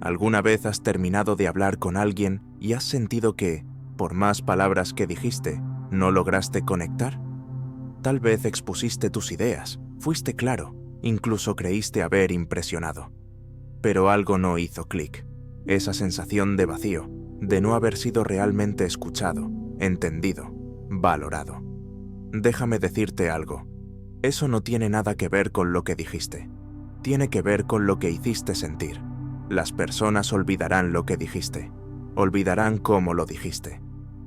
¿Alguna vez has terminado de hablar con alguien y has sentido que, por más palabras que dijiste, no lograste conectar? Tal vez expusiste tus ideas, fuiste claro, incluso creíste haber impresionado. Pero algo no hizo clic. Esa sensación de vacío, de no haber sido realmente escuchado, entendido, valorado. Déjame decirte algo. Eso no tiene nada que ver con lo que dijiste. Tiene que ver con lo que hiciste sentir. Las personas olvidarán lo que dijiste, olvidarán cómo lo dijiste,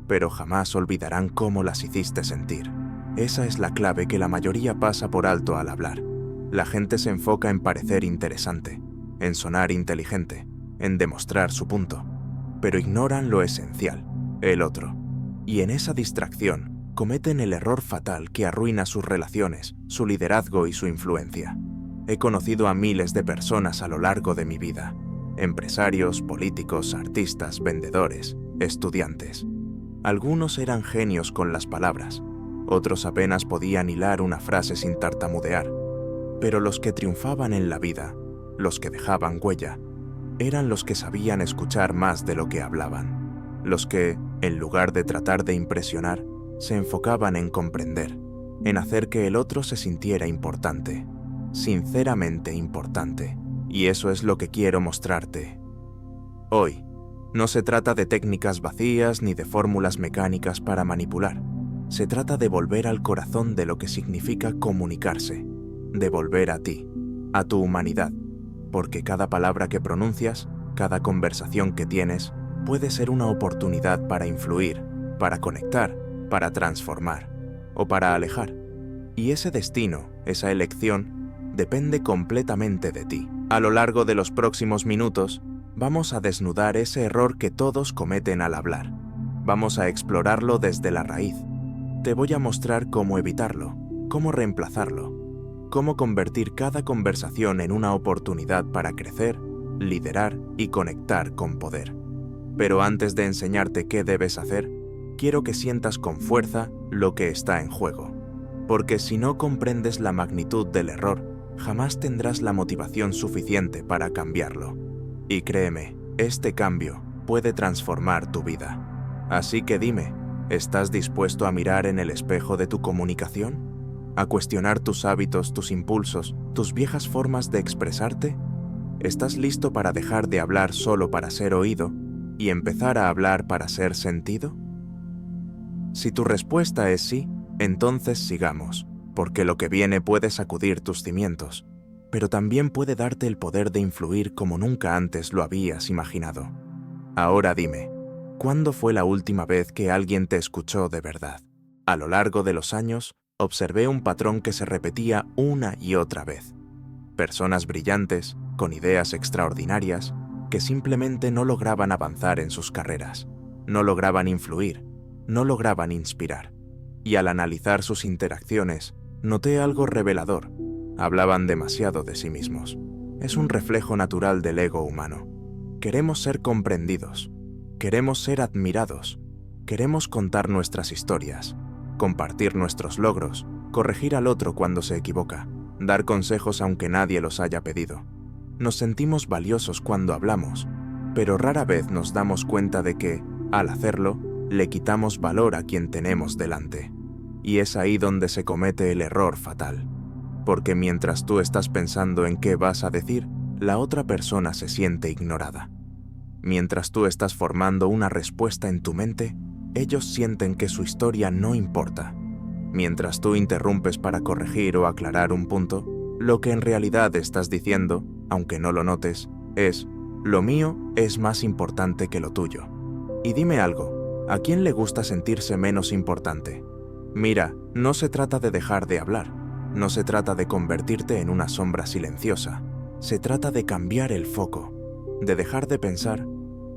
pero jamás olvidarán cómo las hiciste sentir. Esa es la clave que la mayoría pasa por alto al hablar. La gente se enfoca en parecer interesante, en sonar inteligente, en demostrar su punto, pero ignoran lo esencial, el otro. Y en esa distracción cometen el error fatal que arruina sus relaciones, su liderazgo y su influencia. He conocido a miles de personas a lo largo de mi vida. Empresarios, políticos, artistas, vendedores, estudiantes. Algunos eran genios con las palabras, otros apenas podían hilar una frase sin tartamudear. Pero los que triunfaban en la vida, los que dejaban huella, eran los que sabían escuchar más de lo que hablaban. Los que, en lugar de tratar de impresionar, se enfocaban en comprender, en hacer que el otro se sintiera importante, sinceramente importante. Y eso es lo que quiero mostrarte. Hoy, no se trata de técnicas vacías ni de fórmulas mecánicas para manipular. Se trata de volver al corazón de lo que significa comunicarse, de volver a ti, a tu humanidad, porque cada palabra que pronuncias, cada conversación que tienes, puede ser una oportunidad para influir, para conectar, para transformar o para alejar. Y ese destino, esa elección, depende completamente de ti. A lo largo de los próximos minutos, vamos a desnudar ese error que todos cometen al hablar. Vamos a explorarlo desde la raíz. Te voy a mostrar cómo evitarlo, cómo reemplazarlo, cómo convertir cada conversación en una oportunidad para crecer, liderar y conectar con poder. Pero antes de enseñarte qué debes hacer, quiero que sientas con fuerza lo que está en juego. Porque si no comprendes la magnitud del error, jamás tendrás la motivación suficiente para cambiarlo. Y créeme, este cambio puede transformar tu vida. Así que dime, ¿estás dispuesto a mirar en el espejo de tu comunicación? ¿A cuestionar tus hábitos, tus impulsos, tus viejas formas de expresarte? ¿Estás listo para dejar de hablar solo para ser oído y empezar a hablar para ser sentido? Si tu respuesta es sí, entonces sigamos, porque lo que viene puede sacudir tus cimientos, pero también puede darte el poder de influir como nunca antes lo habías imaginado. Ahora dime, ¿cuándo fue la última vez que alguien te escuchó de verdad? A lo largo de los años, observé un patrón que se repetía una y otra vez. Personas brillantes, con ideas extraordinarias, que simplemente no lograban avanzar en sus carreras, no lograban influir, no lograban inspirar. Y al analizar sus interacciones, noté algo revelador. Hablaban demasiado de sí mismos. Es un reflejo natural del ego humano. Queremos ser comprendidos, queremos ser admirados, queremos contar nuestras historias, compartir nuestros logros, corregir al otro cuando se equivoca, dar consejos aunque nadie los haya pedido. Nos sentimos valiosos cuando hablamos, pero rara vez nos damos cuenta de que, al hacerlo, le quitamos valor a quien tenemos delante. Y es ahí donde se comete el error fatal. Porque mientras tú estás pensando en qué vas a decir, la otra persona se siente ignorada. Mientras tú estás formando una respuesta en tu mente, ellos sienten que su historia no importa. Mientras tú interrumpes para corregir o aclarar un punto, lo que en realidad estás diciendo, aunque no lo notes, es: lo mío es más importante que lo tuyo. Y dime algo, ¿a quién le gusta sentirse menos importante? Mira, no se trata de dejar de hablar, no se trata de convertirte en una sombra silenciosa, se trata de cambiar el foco, de dejar de pensar,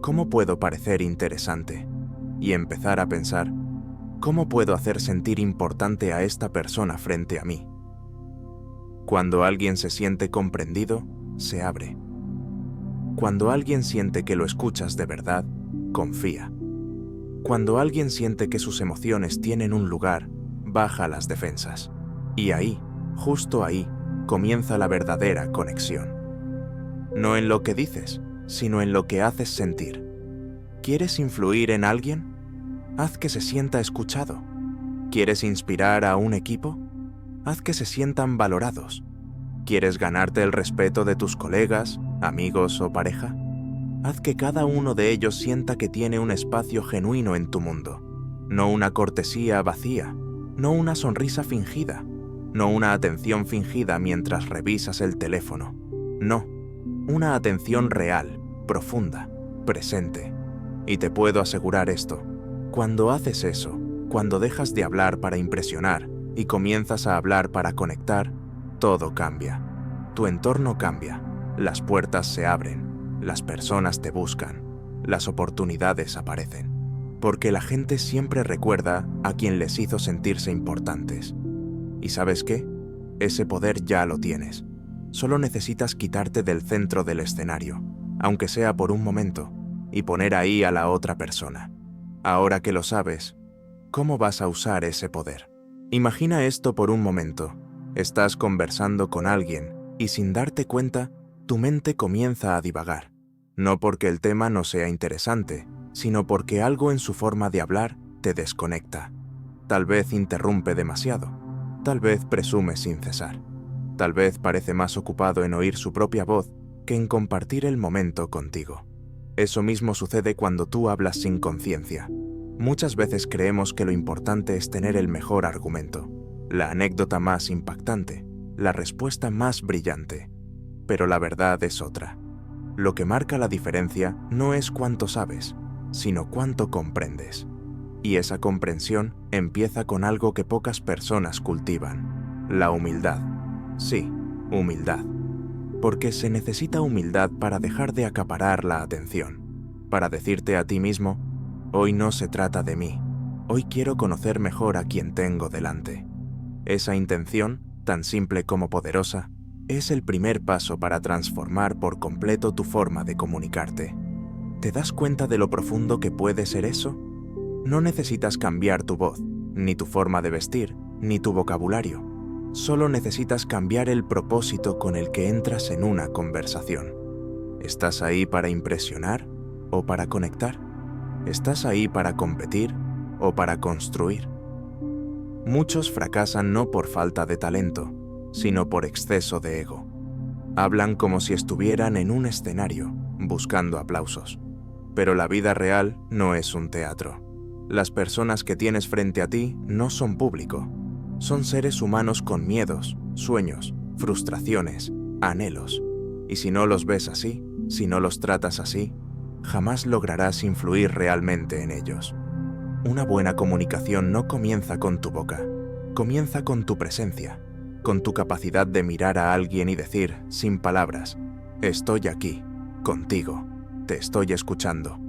¿cómo puedo parecer interesante? Y empezar a pensar, ¿cómo puedo hacer sentir importante a esta persona frente a mí? Cuando alguien se siente comprendido, se abre. Cuando alguien siente que lo escuchas de verdad, confía. Cuando alguien siente que sus emociones tienen un lugar, baja las defensas. Y ahí, justo ahí, comienza la verdadera conexión. No en lo que dices, sino en lo que haces sentir. ¿Quieres influir en alguien? Haz que se sienta escuchado. ¿Quieres inspirar a un equipo? Haz que se sientan valorados. ¿Quieres ganarte el respeto de tus colegas, amigos o pareja? Haz que cada uno de ellos sienta que tiene un espacio genuino en tu mundo, no una cortesía vacía, no una sonrisa fingida, no una atención fingida mientras revisas el teléfono. No, una atención real, profunda, presente. Y te puedo asegurar esto, cuando haces eso, cuando dejas de hablar para impresionar y comienzas a hablar para conectar, todo cambia. Tu entorno cambia, las puertas se abren, las personas te buscan, las oportunidades aparecen. Porque la gente siempre recuerda a quien les hizo sentirse importantes. ¿Y sabes qué? Ese poder ya lo tienes. Solo necesitas quitarte del centro del escenario, aunque sea por un momento, y poner ahí a la otra persona. Ahora que lo sabes, ¿cómo vas a usar ese poder? Imagina esto por un momento. Estás conversando con alguien y sin darte cuenta, tu mente comienza a divagar. No porque el tema no sea interesante, sino porque algo en su forma de hablar te desconecta. Tal vez interrumpe demasiado, tal vez presume sin cesar, tal vez parece más ocupado en oír su propia voz que en compartir el momento contigo. Eso mismo sucede cuando tú hablas sin conciencia. Muchas veces creemos que lo importante es tener el mejor argumento, la anécdota más impactante, la respuesta más brillante. Pero la verdad es otra. Lo que marca la diferencia no es cuánto sabes, sino cuánto comprendes. Y esa comprensión empieza con algo que pocas personas cultivan: la humildad. Sí, humildad. Porque se necesita humildad para dejar de acaparar la atención, para decirte a ti mismo: hoy no se trata de mí, hoy quiero conocer mejor a quien tengo delante. Esa intención, tan simple como poderosa, es el primer paso para transformar por completo tu forma de comunicarte. ¿Te das cuenta de lo profundo que puede ser eso? No necesitas cambiar tu voz, ni tu forma de vestir, ni tu vocabulario. Solo necesitas cambiar el propósito con el que entras en una conversación. ¿Estás ahí para impresionar o para conectar? ¿Estás ahí para competir o para construir? Muchos fracasan no por falta de talento, sino por exceso de ego. Hablan como si estuvieran en un escenario, buscando aplausos. Pero la vida real no es un teatro. Las personas que tienes frente a ti no son público. Son seres humanos con miedos, sueños, frustraciones, anhelos. Y si no los ves así, si no los tratas así, jamás lograrás influir realmente en ellos. Una buena comunicación no comienza con tu boca, comienza con tu presencia, con tu capacidad de mirar a alguien y decir, sin palabras: estoy aquí, contigo, te estoy escuchando,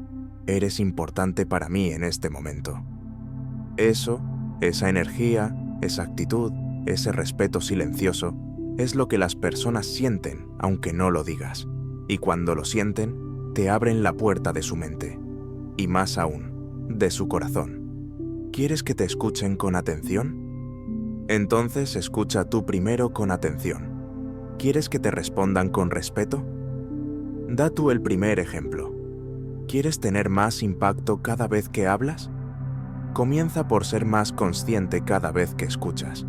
eres importante para mí en este momento. Eso, esa energía, esa actitud, ese respeto silencioso, es lo que las personas sienten, aunque no lo digas. Y cuando lo sienten, te abren la puerta de su mente. Y más aún, de su corazón. ¿Quieres que te escuchen con atención? Entonces escucha tú primero con atención. ¿Quieres que te respondan con respeto? Da tú el primer ejemplo. ¿Quieres tener más impacto cada vez que hablas? Comienza por ser más consciente cada vez que escuchas.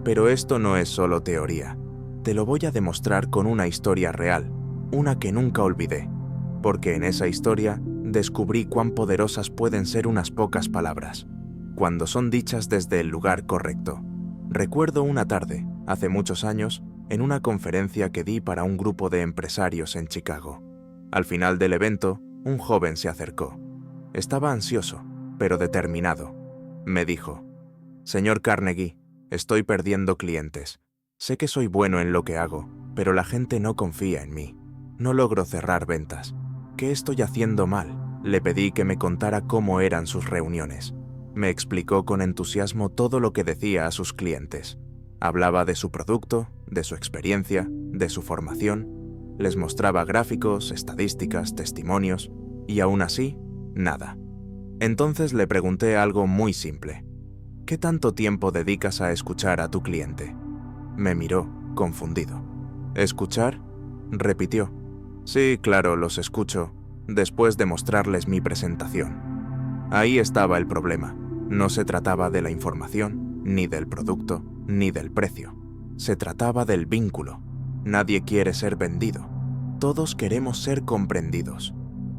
Pero esto no es solo teoría. Te lo voy a demostrar con una historia real, una que nunca olvidé, porque en esa historia descubrí cuán poderosas pueden ser unas pocas palabras, cuando son dichas desde el lugar correcto. Recuerdo una tarde, hace muchos años, en una conferencia que di para un grupo de empresarios en Chicago. Al final del evento, un joven se acercó. Estaba ansioso, pero determinado. Me dijo: «Señor Carnegie, estoy perdiendo clientes. Sé que soy bueno en lo que hago, pero la gente no confía en mí. No logro cerrar ventas. ¿Qué estoy haciendo mal?». Le pedí que me contara cómo eran sus reuniones. Me explicó con entusiasmo todo lo que decía a sus clientes. Hablaba de su producto, de su experiencia, de su formación. Les mostraba gráficos, estadísticas, testimonios, y aún así, nada. Entonces le pregunté algo muy simple: ¿qué tanto tiempo dedicas a escuchar a tu cliente? Me miró, confundido. «¿Escuchar?», repitió. Sí, claro, los escucho, después de mostrarles mi presentación. Ahí estaba el problema. No se trataba de la información, ni del producto, ni del precio. Se trataba del vínculo. Nadie quiere ser vendido. Todos queremos ser comprendidos.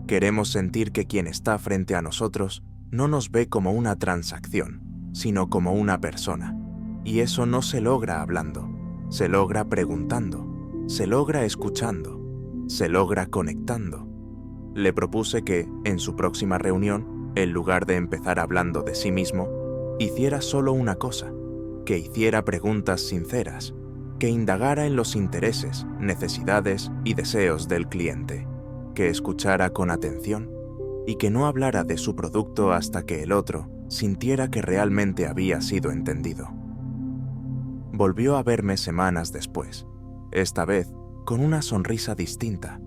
Queremos sentir que quien está frente a nosotros no nos ve como una transacción, sino como una persona. Y eso no se logra hablando, se logra preguntando, se logra escuchando, se logra conectando. Le propuse que, en su próxima reunión, en lugar de empezar hablando de sí mismo, hiciera solo una cosa, que hiciera preguntas sinceras, que indagara en los intereses, necesidades y deseos del cliente, que escuchara con atención y que no hablara de su producto hasta que el otro sintiera que realmente había sido entendido. Volvió a verme semanas después, esta vez con una sonrisa distinta.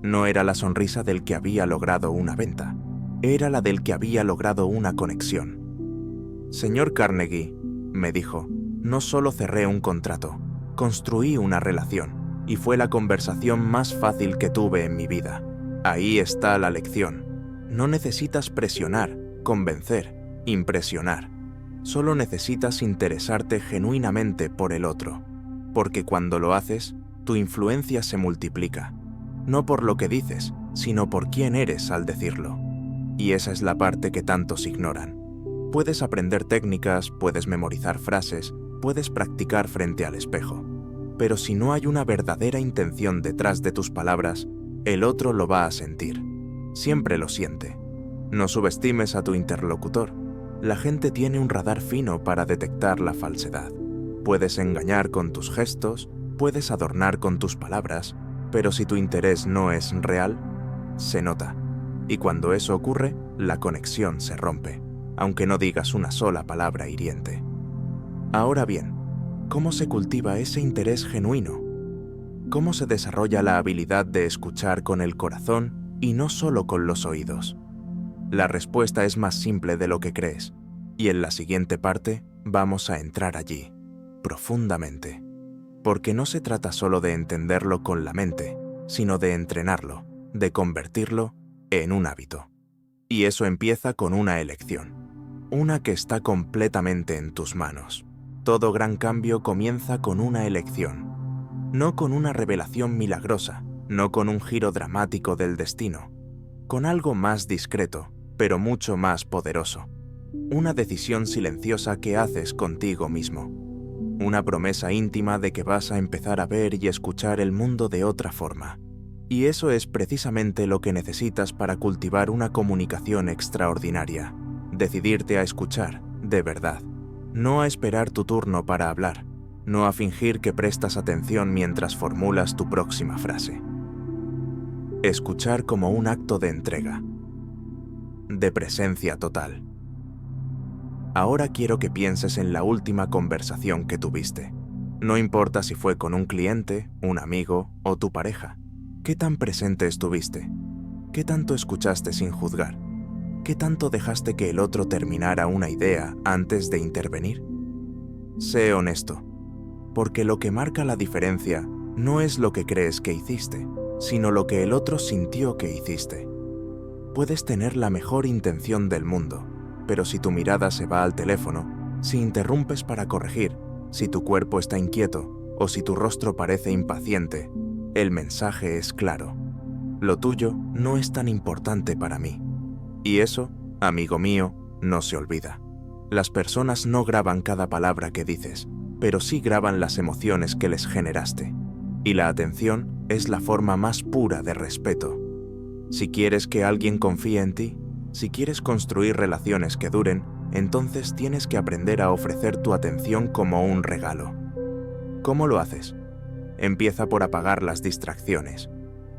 No era la sonrisa del que había logrado una venta, era la del que había logrado una conexión. Señor Carnegie, me dijo, no solo cerré un contrato, construí una relación, y fue la conversación más fácil que tuve en mi vida. Ahí está la lección. No necesitas presionar, convencer, impresionar. Solo necesitas interesarte genuinamente por el otro, porque cuando lo haces, tu influencia se multiplica, no por lo que dices, sino por quién eres al decirlo. Y esa es la parte que tantos ignoran. Puedes aprender técnicas, puedes memorizar frases, puedes practicar frente al espejo, pero si no hay una verdadera intención detrás de tus palabras, el otro lo va a sentir. Siempre lo siente. No subestimes a tu interlocutor. La gente tiene un radar fino para detectar la falsedad. Puedes engañar con tus gestos, puedes adornar con tus palabras, pero si tu interés no es real, se nota. Y cuando eso ocurre, la conexión se rompe, aunque no digas una sola palabra hiriente. Ahora bien, ¿cómo se cultiva ese interés genuino? ¿Cómo se desarrolla la habilidad de escuchar con el corazón y no solo con los oídos? La respuesta es más simple de lo que crees, y en la siguiente parte vamos a entrar allí, profundamente. Porque no se trata solo de entenderlo con la mente, sino de entrenarlo, de convertirlo en un hábito. Y eso empieza con una elección, una que está completamente en tus manos. Todo gran cambio comienza con una elección, no con una revelación milagrosa, no con un giro dramático del destino, con algo más discreto, pero mucho más poderoso. Una decisión silenciosa que haces contigo mismo. Una promesa íntima de que vas a empezar a ver y escuchar el mundo de otra forma. Y eso es precisamente lo que necesitas para cultivar una comunicación extraordinaria. Decidirte a escuchar, de verdad. No a esperar tu turno para hablar. No a fingir que prestas atención mientras formulas tu próxima frase. Escuchar como un acto de entrega. De presencia total. Ahora quiero que pienses en la última conversación que tuviste. No importa si fue con un cliente, un amigo o tu pareja. ¿Qué tan presente estuviste? ¿Qué tanto escuchaste sin juzgar? ¿Qué tanto dejaste que el otro terminara una idea antes de intervenir? Sé honesto, porque lo que marca la diferencia no es lo que crees que hiciste, sino lo que el otro sintió que hiciste. Puedes tener la mejor intención del mundo, pero si tu mirada se va al teléfono, si interrumpes para corregir, si tu cuerpo está inquieto o si tu rostro parece impaciente, el mensaje es claro. Lo tuyo no es tan importante para mí. Y eso, amigo mío, no se olvida. Las personas no graban cada palabra que dices, pero sí graban las emociones que les generaste. Y la atención es la forma más pura de respeto. Si quieres que alguien confíe en ti, si quieres construir relaciones que duren, entonces tienes que aprender a ofrecer tu atención como un regalo. ¿Cómo lo haces? Empieza por apagar las distracciones.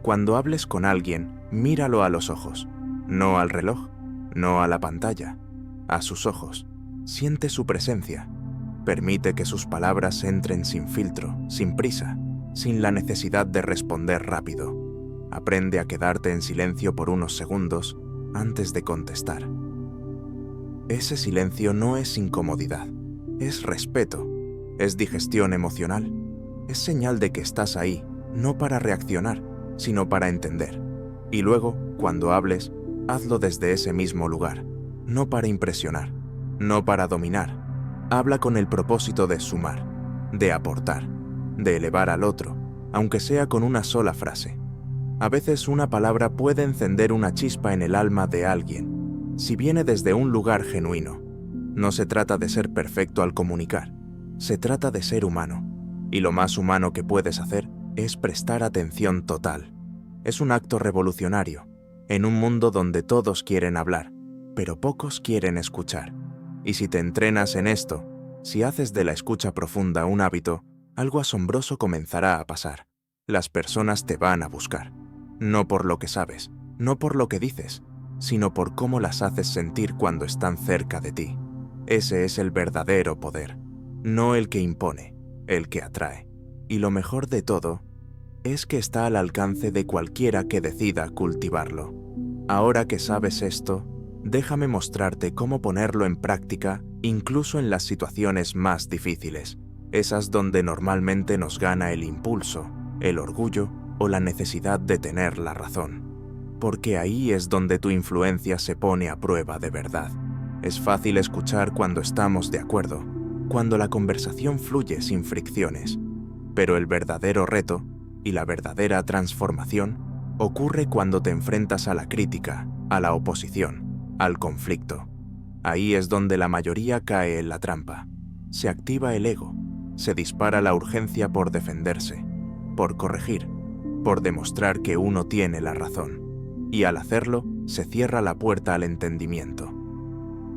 Cuando hables con alguien, míralo a los ojos, no al reloj, no a la pantalla, a sus ojos. Siente su presencia. Permite que sus palabras entren sin filtro, sin prisa, sin la necesidad de responder rápido. Aprende a quedarte en silencio por unos segundos antes de contestar. Ese silencio no es incomodidad, es respeto, es digestión emocional, es señal de que estás ahí, no para reaccionar, sino para entender. Y luego, cuando hables, hazlo desde ese mismo lugar, no para impresionar, no para dominar. Habla con el propósito de sumar, de aportar, de elevar al otro, aunque sea con una sola frase. A veces una palabra puede encender una chispa en el alma de alguien, si viene desde un lugar genuino. No se trata de ser perfecto al comunicar, se trata de ser humano, y lo más humano que puedes hacer es prestar atención total. Es un acto revolucionario, en un mundo donde todos quieren hablar, pero pocos quieren escuchar. Y si te entrenas en esto, si haces de la escucha profunda un hábito, algo asombroso comenzará a pasar. Las personas te van a buscar, no por lo que sabes, no por lo que dices, sino por cómo las haces sentir cuando están cerca de ti. Ese es el verdadero poder, no el que impone, el que atrae. Y lo mejor de todo es que está al alcance de cualquiera que decida cultivarlo. Ahora que sabes esto, déjame mostrarte cómo ponerlo en práctica incluso en las situaciones más difíciles, esas donde normalmente nos gana el impulso, el orgullo o la necesidad de tener la razón. Porque ahí es donde tu influencia se pone a prueba de verdad. Es fácil escuchar cuando estamos de acuerdo, cuando la conversación fluye sin fricciones, pero el verdadero reto y la verdadera transformación ocurre cuando te enfrentas a la crítica, a la oposición, al conflicto. Ahí es donde la mayoría cae en la trampa. Se activa el ego, se dispara la urgencia por defenderse, por corregir, por demostrar que uno tiene la razón. Y al hacerlo, se cierra la puerta al entendimiento.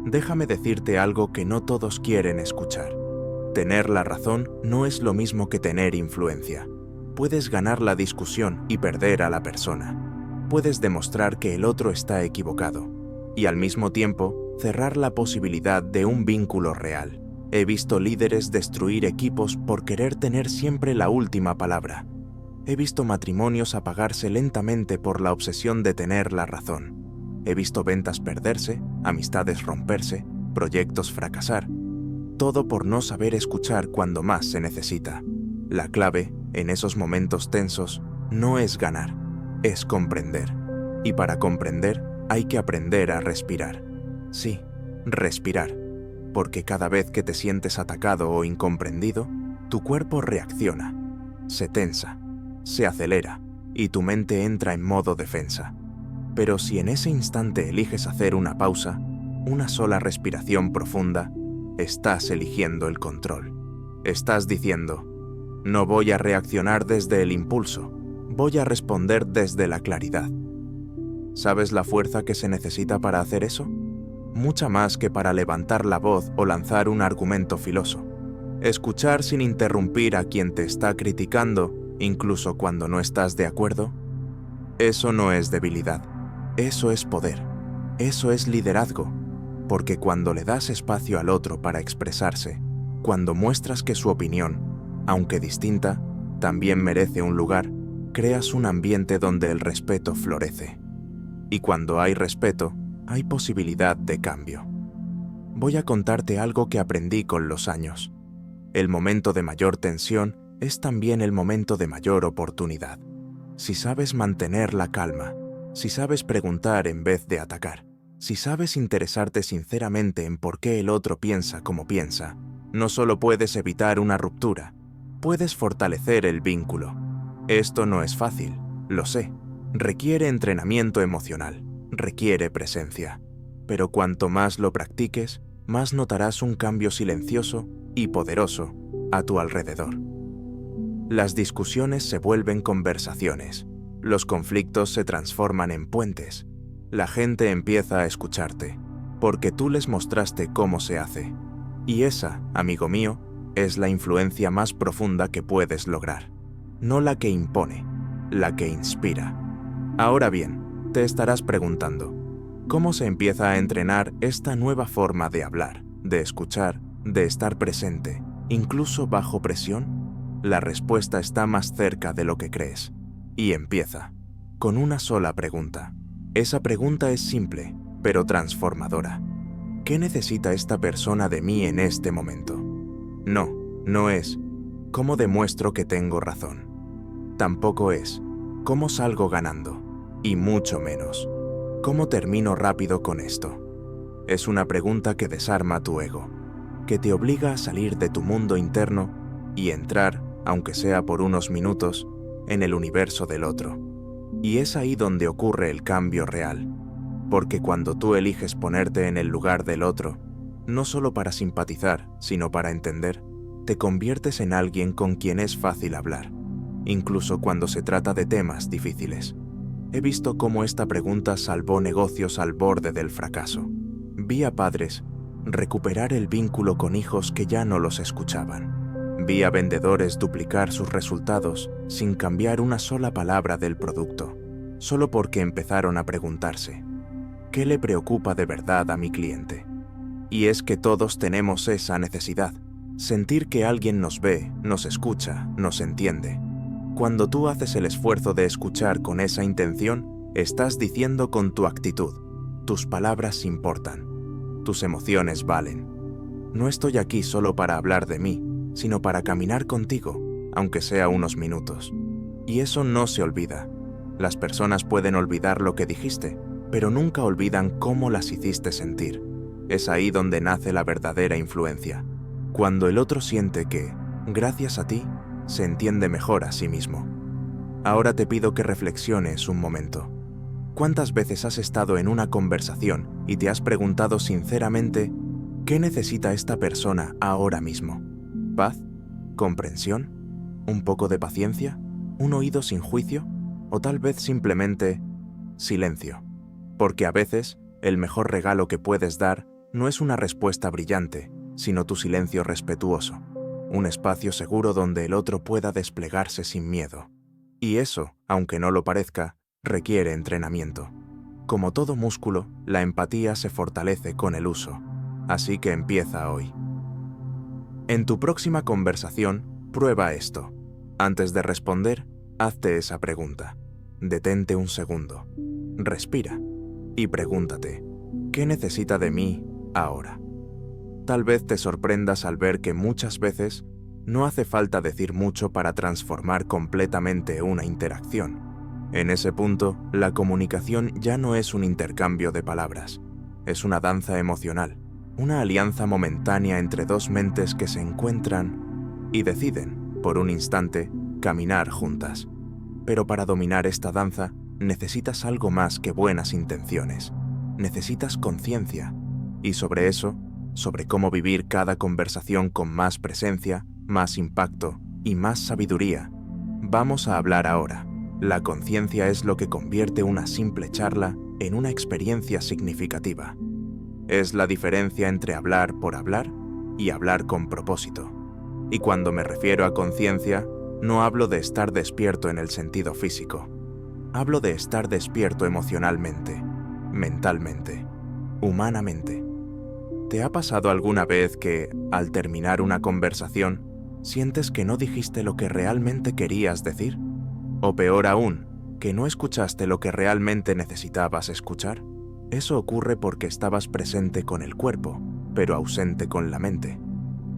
Déjame decirte algo que no todos quieren escuchar. Tener la razón no es lo mismo que tener influencia. Puedes ganar la discusión y perder a la persona. Puedes demostrar que el otro está equivocado y al mismo tiempo cerrar la posibilidad de un vínculo real. He visto líderes destruir equipos por querer tener siempre la última palabra. He visto matrimonios apagarse lentamente por la obsesión de tener la razón. He visto ventas perderse, amistades romperse, proyectos fracasar. Todo por no saber escuchar cuando más se necesita. La clave, en esos momentos tensos, no es ganar, es comprender. Y para comprender, hay que aprender a respirar. Sí, respirar. Porque cada vez que te sientes atacado o incomprendido, tu cuerpo reacciona, se tensa, se acelera y tu mente entra en modo defensa. Pero si en ese instante eliges hacer una pausa, una sola respiración profunda, estás eligiendo el control. Estás diciendo, no voy a reaccionar desde el impulso, voy a responder desde la claridad. ¿Sabes la fuerza que se necesita para hacer eso? Mucha más que para levantar la voz o lanzar un argumento filoso. Escuchar sin interrumpir a quien te está criticando, incluso cuando no estás de acuerdo, eso no es debilidad, eso es poder, eso es liderazgo, porque cuando le das espacio al otro para expresarse, cuando muestras que su opinión, aunque distinta, también merece un lugar, creas un ambiente donde el respeto florece. Y cuando hay respeto, hay posibilidad de cambio. Voy a contarte algo que aprendí con los años. El momento de mayor tensión es también el momento de mayor oportunidad. Si sabes mantener la calma, si sabes preguntar en vez de atacar, si sabes interesarte sinceramente en por qué el otro piensa como piensa, no solo puedes evitar una ruptura, puedes fortalecer el vínculo. Esto no es fácil, lo sé. Requiere entrenamiento emocional, requiere presencia. Pero cuanto más lo practiques, más notarás un cambio silencioso y poderoso a tu alrededor. Las discusiones se vuelven conversaciones, los conflictos se transforman en puentes, la gente empieza a escucharte, porque tú les mostraste cómo se hace. Y esa, amigo mío, es la influencia más profunda que puedes lograr, no la que impone, la que inspira. Ahora bien, te estarás preguntando, ¿cómo se empieza a entrenar esta nueva forma de hablar, de escuchar, de estar presente, incluso bajo presión? La respuesta está más cerca de lo que crees. Y empieza con una sola pregunta. Esa pregunta es simple, pero transformadora. ¿Qué necesita esta persona de mí en este momento? No es ¿cómo demuestro que tengo razón? Tampoco es ¿cómo salgo ganando? Y mucho menos, ¿cómo termino rápido con esto? Es una pregunta que desarma tu ego, que te obliga a salir de tu mundo interno y entrar, aunque sea por unos minutos, en el universo del otro. Y es ahí donde ocurre el cambio real, porque cuando tú eliges ponerte en el lugar del otro, no solo para simpatizar, sino para entender, te conviertes en alguien con quien es fácil hablar, incluso cuando se trata de temas difíciles. He visto cómo esta pregunta salvó negocios al borde del fracaso. Vi a padres recuperar el vínculo con hijos que ya no los escuchaban. Vi a vendedores duplicar sus resultados sin cambiar una sola palabra del producto, solo porque empezaron a preguntarse, ¿qué le preocupa de verdad a mi cliente? Y es que todos tenemos esa necesidad, sentir que alguien nos ve, nos escucha, nos entiende. Cuando tú haces el esfuerzo de escuchar con esa intención, estás diciendo con tu actitud, tus palabras importan, tus emociones valen. No estoy aquí solo para hablar de mí, sino para caminar contigo, aunque sea unos minutos. Y eso no se olvida. Las personas pueden olvidar lo que dijiste, pero nunca olvidan cómo las hiciste sentir. Es ahí donde nace la verdadera influencia. Cuando el otro siente que, gracias a ti, se entiende mejor a sí mismo. Ahora te pido que reflexiones un momento. ¿Cuántas veces has estado en una conversación y te has preguntado sinceramente qué necesita esta persona ahora mismo? ¿Paz? ¿Comprensión? ¿Un poco de paciencia? ¿Un oído sin juicio? ¿O tal vez simplemente silencio? Porque a veces el mejor regalo que puedes dar no es una respuesta brillante, sino tu silencio respetuoso. Un espacio seguro donde el otro pueda desplegarse sin miedo. Y eso, aunque no lo parezca, requiere entrenamiento. Como todo músculo, la empatía se fortalece con el uso. Así que empieza hoy. En tu próxima conversación, prueba esto. Antes de responder, hazte esa pregunta. Detente un segundo. Respira. Y pregúntate, ¿qué necesita de mí ahora? Tal vez te sorprendas al ver que muchas veces no hace falta decir mucho para transformar completamente una interacción. En ese punto, la comunicación ya no es un intercambio de palabras, es una danza emocional, una alianza momentánea entre dos mentes que se encuentran y deciden, por un instante, caminar juntas. Pero para dominar esta danza, necesitas algo más que buenas intenciones. Necesitas conciencia. Y sobre eso, sobre cómo vivir cada conversación con más presencia, más impacto y más sabiduría, vamos a hablar ahora. La conciencia es lo que convierte una simple charla en una experiencia significativa. Es la diferencia entre hablar por hablar y hablar con propósito. Y cuando me refiero a conciencia, no hablo de estar despierto en el sentido físico. Hablo de estar despierto emocionalmente, mentalmente, humanamente. ¿Te ha pasado alguna vez que, al terminar una conversación, sientes que no dijiste lo que realmente querías decir? O peor aún, que no escuchaste lo que realmente necesitabas escuchar. Eso ocurre porque estabas presente con el cuerpo, pero ausente con la mente.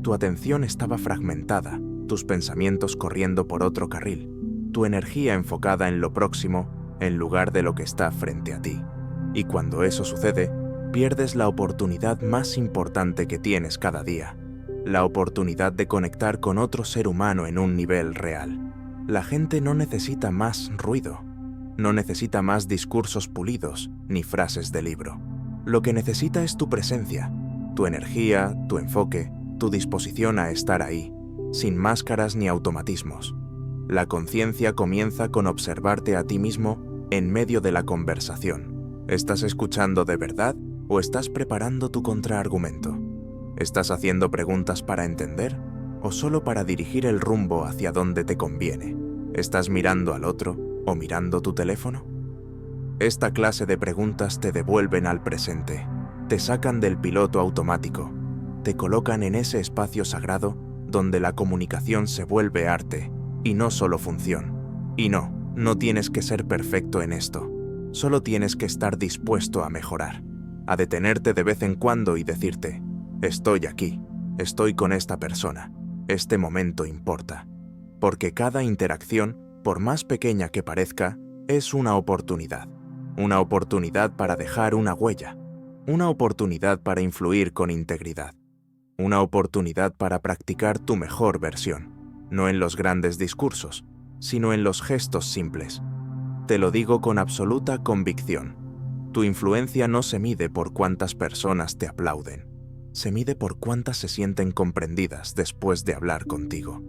Tu atención estaba fragmentada, tus pensamientos corriendo por otro carril, tu energía enfocada en lo próximo en lugar de lo que está frente a ti. Y cuando eso sucede, pierdes la oportunidad más importante que tienes cada día, la oportunidad de conectar con otro ser humano en un nivel real. La gente no necesita más ruido, no necesita más discursos pulidos ni frases de libro. Lo que necesita es tu presencia, tu energía, tu enfoque, tu disposición a estar ahí, sin máscaras ni automatismos. La conciencia comienza con observarte a ti mismo en medio de la conversación. ¿Estás escuchando de verdad o estás preparando tu contraargumento? ¿Estás haciendo preguntas para entender o solo para dirigir el rumbo hacia donde te conviene? ¿Estás mirando al otro o mirando tu teléfono? Esta clase de preguntas te devuelven al presente, te sacan del piloto automático, te colocan en ese espacio sagrado donde la comunicación se vuelve arte y no solo función. Y no tienes que ser perfecto en esto, solo tienes que estar dispuesto a mejorar, a detenerte de vez en cuando y decirte, estoy aquí, estoy con esta persona, este momento importa. Porque cada interacción por más pequeña que parezca, es una oportunidad. Una oportunidad para dejar una huella. Una oportunidad para influir con integridad. Una oportunidad para practicar tu mejor versión, no en los grandes discursos, sino en los gestos simples. Te lo digo con absoluta convicción. Tu influencia no se mide por cuántas personas te aplauden, se mide por cuántas se sienten comprendidas después de hablar contigo.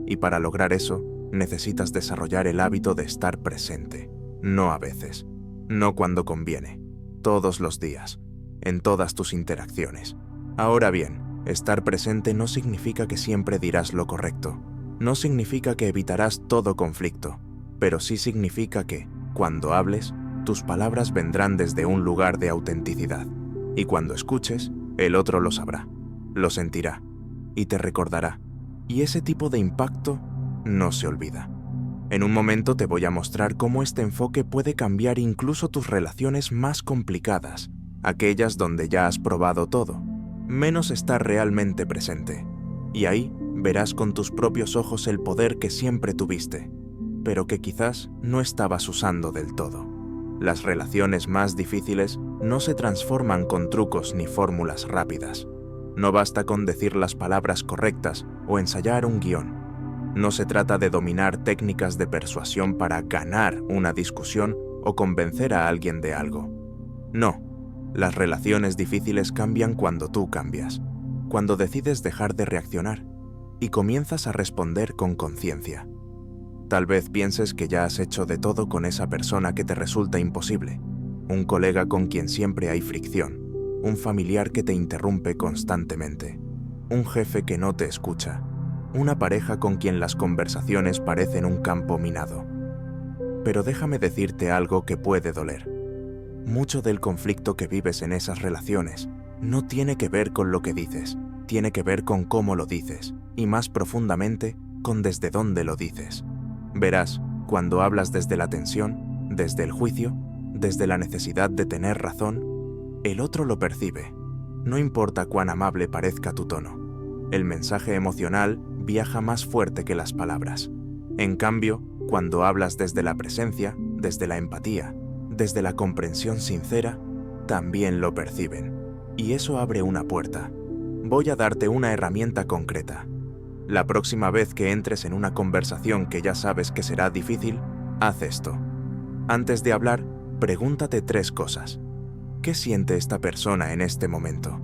Y para lograr eso, necesitas desarrollar el hábito de estar presente, no a veces, no cuando conviene, todos los días, en todas tus interacciones. Ahora bien, estar presente no significa que siempre dirás lo correcto, no significa que evitarás todo conflicto, pero sí significa que, cuando hables, tus palabras vendrán desde un lugar de autenticidad, y cuando escuches, el otro lo sabrá, lo sentirá, y te recordará, y ese tipo de impacto no se olvida. En un momento te voy a mostrar cómo este enfoque puede cambiar incluso tus relaciones más complicadas, aquellas donde ya has probado todo, menos estar realmente presente. Y ahí verás con tus propios ojos el poder que siempre tuviste, pero que quizás no estabas usando del todo. Las relaciones más difíciles no se transforman con trucos ni fórmulas rápidas. No basta con decir las palabras correctas o ensayar un guión. No se trata de dominar técnicas de persuasión para ganar una discusión o convencer a alguien de algo. No, las relaciones difíciles cambian cuando tú cambias, cuando decides dejar de reaccionar y comienzas a responder con conciencia. Tal vez pienses que ya has hecho de todo con esa persona que te resulta imposible, un colega con quien siempre hay fricción, un familiar que te interrumpe constantemente, un jefe que no te escucha, una pareja con quien las conversaciones parecen un campo minado. Pero déjame decirte algo que puede doler. Mucho del conflicto que vives en esas relaciones no tiene que ver con lo que dices, tiene que ver con cómo lo dices, y más profundamente, con desde dónde lo dices. Verás, cuando hablas desde la tensión, desde el juicio, desde la necesidad de tener razón, el otro lo percibe. No importa cuán amable parezca tu tono. El mensaje emocional viaja más fuerte que las palabras. En cambio, cuando hablas desde la presencia, desde la empatía, desde la comprensión sincera, también lo perciben. Y eso abre una puerta. Voy a darte una herramienta concreta. La próxima vez que entres en una conversación que ya sabes que será difícil, haz esto. Antes de hablar, pregúntate 3 cosas. ¿Qué siente esta persona en este momento?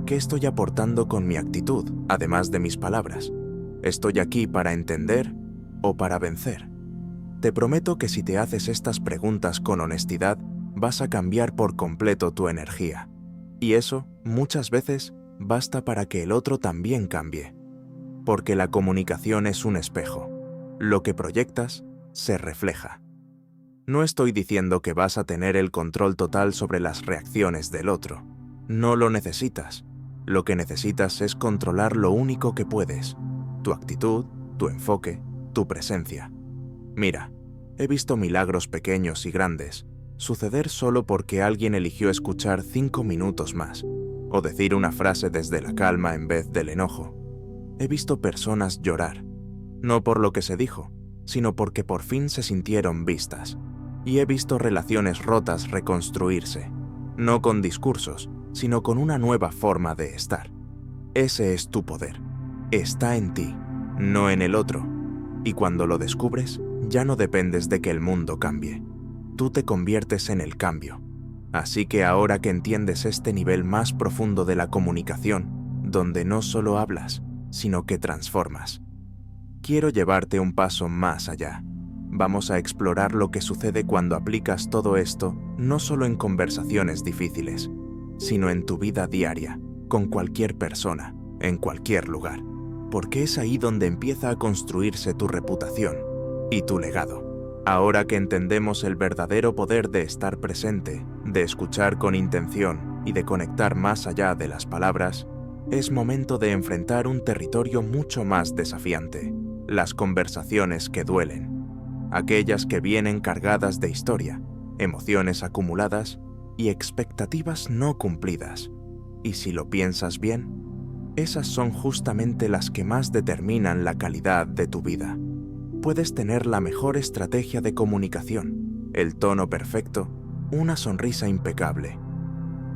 ¿Qué estoy aportando con mi actitud, además de mis palabras? ¿Estoy aquí para entender o para vencer? Te prometo que si te haces estas preguntas con honestidad, vas a cambiar por completo tu energía. Y eso, muchas veces, basta para que el otro también cambie. Porque la comunicación es un espejo. Lo que proyectas se refleja. No estoy diciendo que vas a tener el control total sobre las reacciones del otro. No lo necesitas. Lo que necesitas es controlar lo único que puedes: tu actitud, tu enfoque, tu presencia. Mira, he visto milagros pequeños y grandes suceder solo porque alguien eligió escuchar 5 minutos más, o decir una frase desde la calma en vez del enojo. He visto personas llorar, no por lo que se dijo, sino porque por fin se sintieron vistas. Y he visto relaciones rotas reconstruirse, no con discursos, sino con una nueva forma de estar. Ese es tu poder. Está en ti, no en el otro. Y cuando lo descubres, ya no dependes de que el mundo cambie. Tú te conviertes en el cambio. Así que ahora que entiendes este nivel más profundo de la comunicación, donde no solo hablas, sino que transformas, quiero llevarte un paso más allá. Vamos a explorar lo que sucede cuando aplicas todo esto, no solo en conversaciones difíciles, sino en tu vida diaria, con cualquier persona, en cualquier lugar. Porque es ahí donde empieza a construirse tu reputación y tu legado. Ahora que entendemos el verdadero poder de estar presente, de escuchar con intención y de conectar más allá de las palabras, es momento de enfrentar un territorio mucho más desafiante: las conversaciones que duelen. Aquellas que vienen cargadas de historia, emociones acumuladas y expectativas no cumplidas. Y si lo piensas bien, esas son justamente las que más determinan la calidad de tu vida. puedes tener la mejor estrategia de comunicación, el tono perfecto, una sonrisa impecable.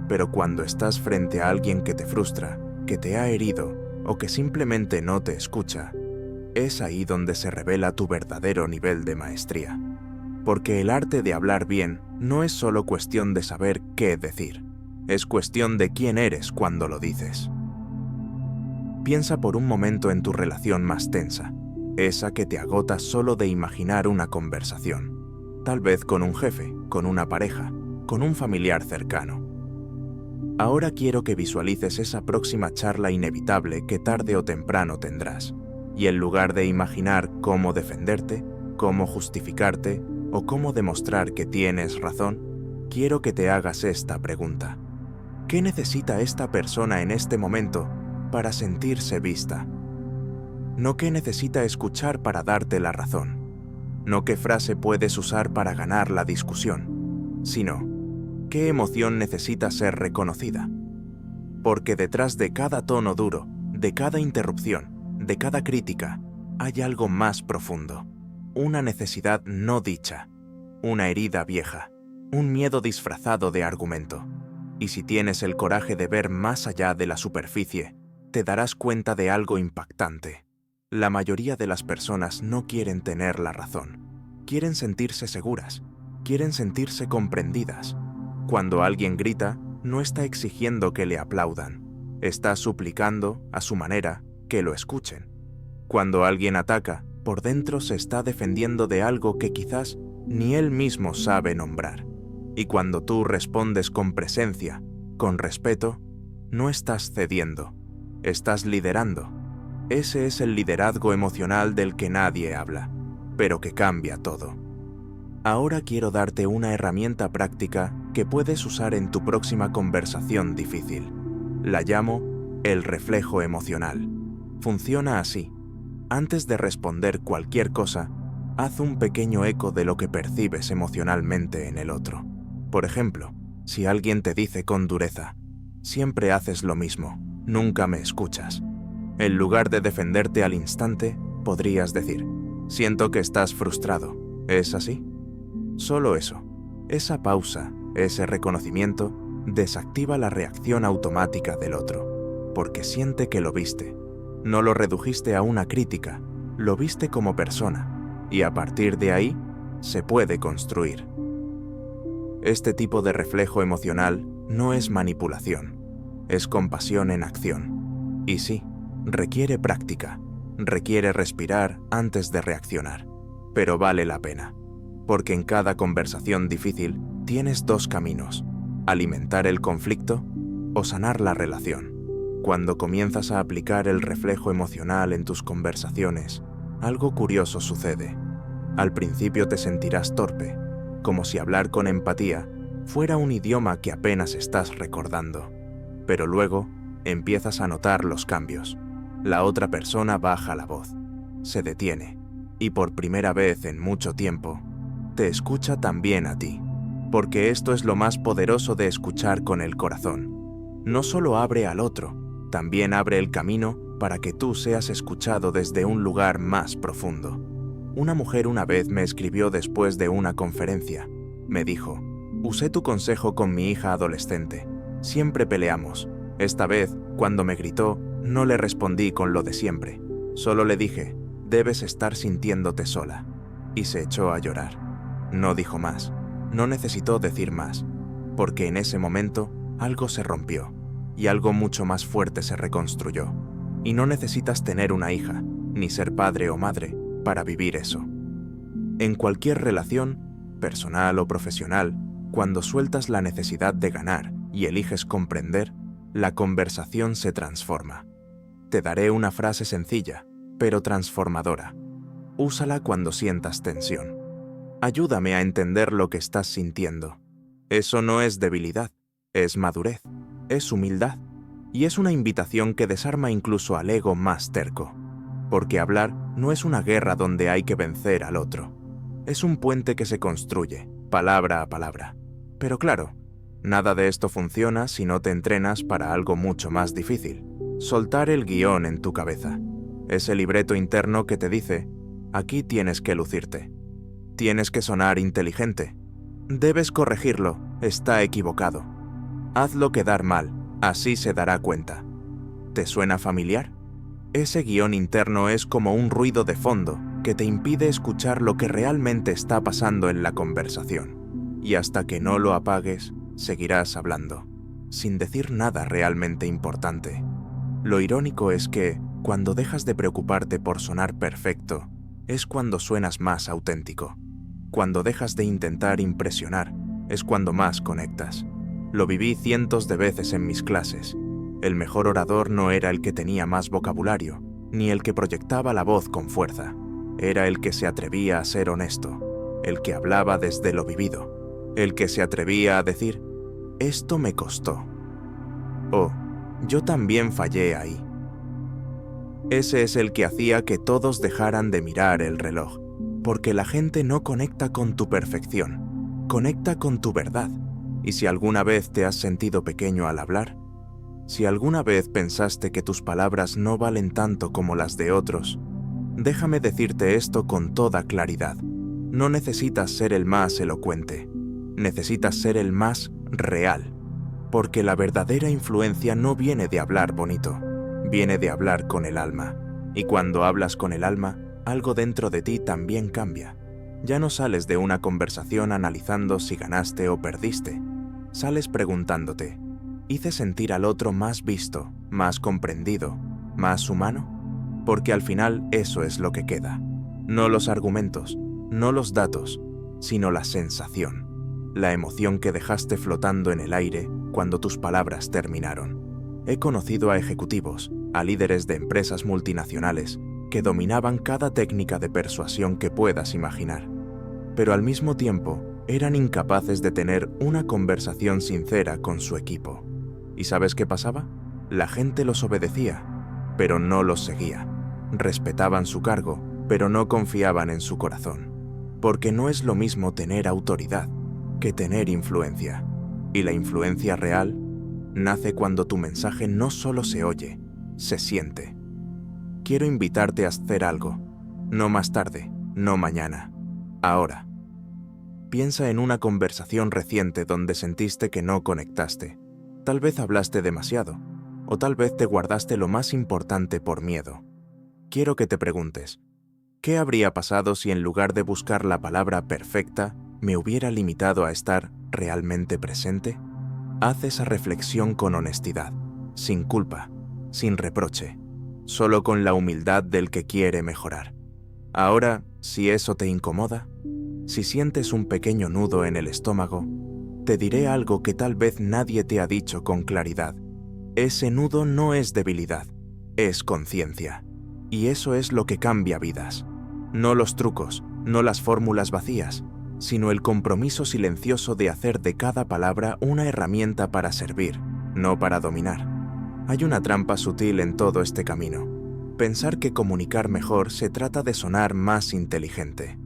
Pero cuando estás frente a alguien que te frustra, que te ha herido o que simplemente no te escucha, es ahí donde se revela tu verdadero nivel de maestría. Porque el arte de hablar bien no es solo cuestión de saber qué decir, es cuestión de quién eres cuando lo dices. Piensa por un momento en tu relación más tensa, esa que te agota solo de imaginar una conversación, tal vez con un jefe, con una pareja, con un familiar cercano. Ahora quiero que visualices esa próxima charla inevitable que tarde o temprano tendrás, y en lugar de imaginar cómo defenderte, cómo justificarte o cómo demostrar que tienes razón, quiero que te hagas esta pregunta. ¿Qué necesita esta persona en este momento para sentirse vista? No qué necesita escuchar para darte la razón, no qué frase puedes usar para ganar la discusión, sino qué emoción necesita ser reconocida. Porque detrás de cada tono duro, de cada interrupción, de cada crítica, hay algo más profundo, una necesidad no dicha, una herida vieja, un miedo disfrazado de argumento. Y si tienes el coraje de ver más allá de la superficie, te darás cuenta de algo impactante. La mayoría de las personas no quieren tener la razón. Quieren sentirse seguras, quieren sentirse comprendidas. Cuando alguien grita, no está exigiendo que le aplaudan. Está suplicando, a su manera, que lo escuchen. Cuando alguien ataca, por dentro se está defendiendo de algo que quizás ni él mismo sabe nombrar. Y cuando tú respondes con presencia, con respeto, no estás cediendo, estás liderando. Ese es el liderazgo emocional del que nadie habla, pero que cambia todo. Ahora quiero darte una herramienta práctica que puedes usar en tu próxima conversación difícil. La llamo el reflejo emocional. Funciona así. Antes de responder cualquier cosa, haz un pequeño eco de lo que percibes emocionalmente en el otro. Por ejemplo, si alguien te dice con dureza, siempre haces lo mismo, nunca me escuchas. En lugar de defenderte al instante, podrías decir, siento que estás frustrado, ¿es así? Solo eso, esa pausa, ese reconocimiento, desactiva la reacción automática del otro, porque siente que lo viste. No lo redujiste a una crítica, lo viste como persona, y a partir de ahí, se puede construir. Este tipo de reflejo emocional no es manipulación, es compasión en acción. Y sí, requiere práctica, requiere respirar antes de reaccionar, pero vale la pena, porque en cada conversación difícil tienes dos caminos, alimentar el conflicto o sanar la relación. Cuando comienzas a aplicar el reflejo emocional en tus conversaciones, algo curioso sucede. Al principio te sentirás torpe, como si hablar con empatía fuera un idioma que apenas estás recordando. Pero luego empiezas a notar los cambios. La otra persona baja la voz, se detiene, y por primera vez en mucho tiempo, te escucha también a ti. Porque esto es lo más poderoso de escuchar con el corazón. No solo abre al otro, también abre el camino para que tú seas escuchado desde un lugar más profundo. Una mujer una vez me escribió después de una conferencia. Me dijo, usé tu consejo con mi hija adolescente. Siempre peleamos. Esta vez, cuando me gritó, no le respondí con lo de siempre. Solo le dije, debes estar sintiéndote sola. Y se echó a llorar. No dijo más. No necesitó decir más. Porque en ese momento, algo se rompió. Y algo mucho más fuerte se reconstruyó. Y no necesitas tener una hija, ni ser padre o madre, para vivir eso. En cualquier relación, personal o profesional, cuando sueltas la necesidad de ganar y eliges comprender, la conversación se transforma. Te daré una frase sencilla, pero transformadora. Úsala cuando sientas tensión. Ayúdame a entender lo que estás sintiendo. Eso no es debilidad, es madurez, es humildad, y es una invitación que desarma incluso al ego más terco. Porque hablar no es una guerra donde hay que vencer al otro. Es un puente que se construye, palabra a palabra. Pero claro, nada de esto funciona si no te entrenas para algo mucho más difícil. Soltar el guión en tu cabeza. Ese libreto interno que te dice, Aquí tienes que lucirte. Tienes que sonar inteligente. Debes corregirlo, está equivocado. Hazlo quedar mal, así se dará cuenta. ¿Te suena familiar? Ese guión interno es como un ruido de fondo que te impide escuchar lo que realmente está pasando en la conversación. Y hasta que no lo apagues, seguirás hablando, sin decir nada realmente importante. Lo irónico es que, cuando dejas de preocuparte por sonar perfecto, es cuando suenas más auténtico. Cuando dejas de intentar impresionar, es cuando más conectas. Lo viví cientos de veces en mis clases. El mejor orador no era el que tenía más vocabulario, ni el que proyectaba la voz con fuerza. Era el que se atrevía a ser honesto, el que hablaba desde lo vivido, el que se atrevía a decir, «Esto me costó». «Oh, yo también fallé ahí». Ese es el que hacía que todos dejaran de mirar el reloj, porque la gente no conecta con tu perfección, conecta con tu verdad. Y si alguna vez te has sentido pequeño al hablar, si alguna vez pensaste que tus palabras no valen tanto como las de otros, déjame decirte esto con toda claridad. No necesitas ser el más elocuente, necesitas ser el más real, porque la verdadera influencia no viene de hablar bonito, viene de hablar con el alma. Y cuando hablas con el alma, algo dentro de ti también cambia. Ya no sales de una conversación analizando si ganaste o perdiste. Sales preguntándote, ¿hice sentir al otro más visto, más comprendido, más humano? Porque al final eso es lo que queda. No los argumentos, no los datos, sino la sensación, la emoción que dejaste flotando en el aire cuando tus palabras terminaron. He conocido a ejecutivos, a líderes de empresas multinacionales, que dominaban cada técnica de persuasión que puedas imaginar, pero al mismo tiempo eran incapaces de tener una conversación sincera con su equipo. ¿Y sabes qué pasaba? La gente los obedecía, pero no los seguía. Respetaban su cargo, pero no confiaban en su corazón. Porque no es lo mismo tener autoridad que tener influencia. Y la influencia real nace cuando tu mensaje no solo se oye, se siente. Quiero invitarte a hacer algo. No más tarde, no mañana. Ahora. Piensa en una conversación reciente donde sentiste que no conectaste. Tal vez hablaste demasiado, o tal vez te guardaste lo más importante por miedo. Quiero que te preguntes, ¿qué habría pasado si en lugar de buscar la palabra perfecta, me hubiera limitado a estar realmente presente? Haz esa reflexión con honestidad, sin culpa, sin reproche, solo con la humildad del que quiere mejorar. Ahora, si eso te incomoda, si sientes un pequeño nudo en el estómago, te diré algo que tal vez nadie te ha dicho con claridad. Ese nudo no es debilidad, es conciencia. Y eso es lo que cambia vidas. No los trucos, no las fórmulas vacías, sino el compromiso silencioso de hacer de cada palabra una herramienta para servir, no para dominar. Hay una trampa sutil en todo este camino. Pensar que comunicar mejor se trata de sonar más inteligente.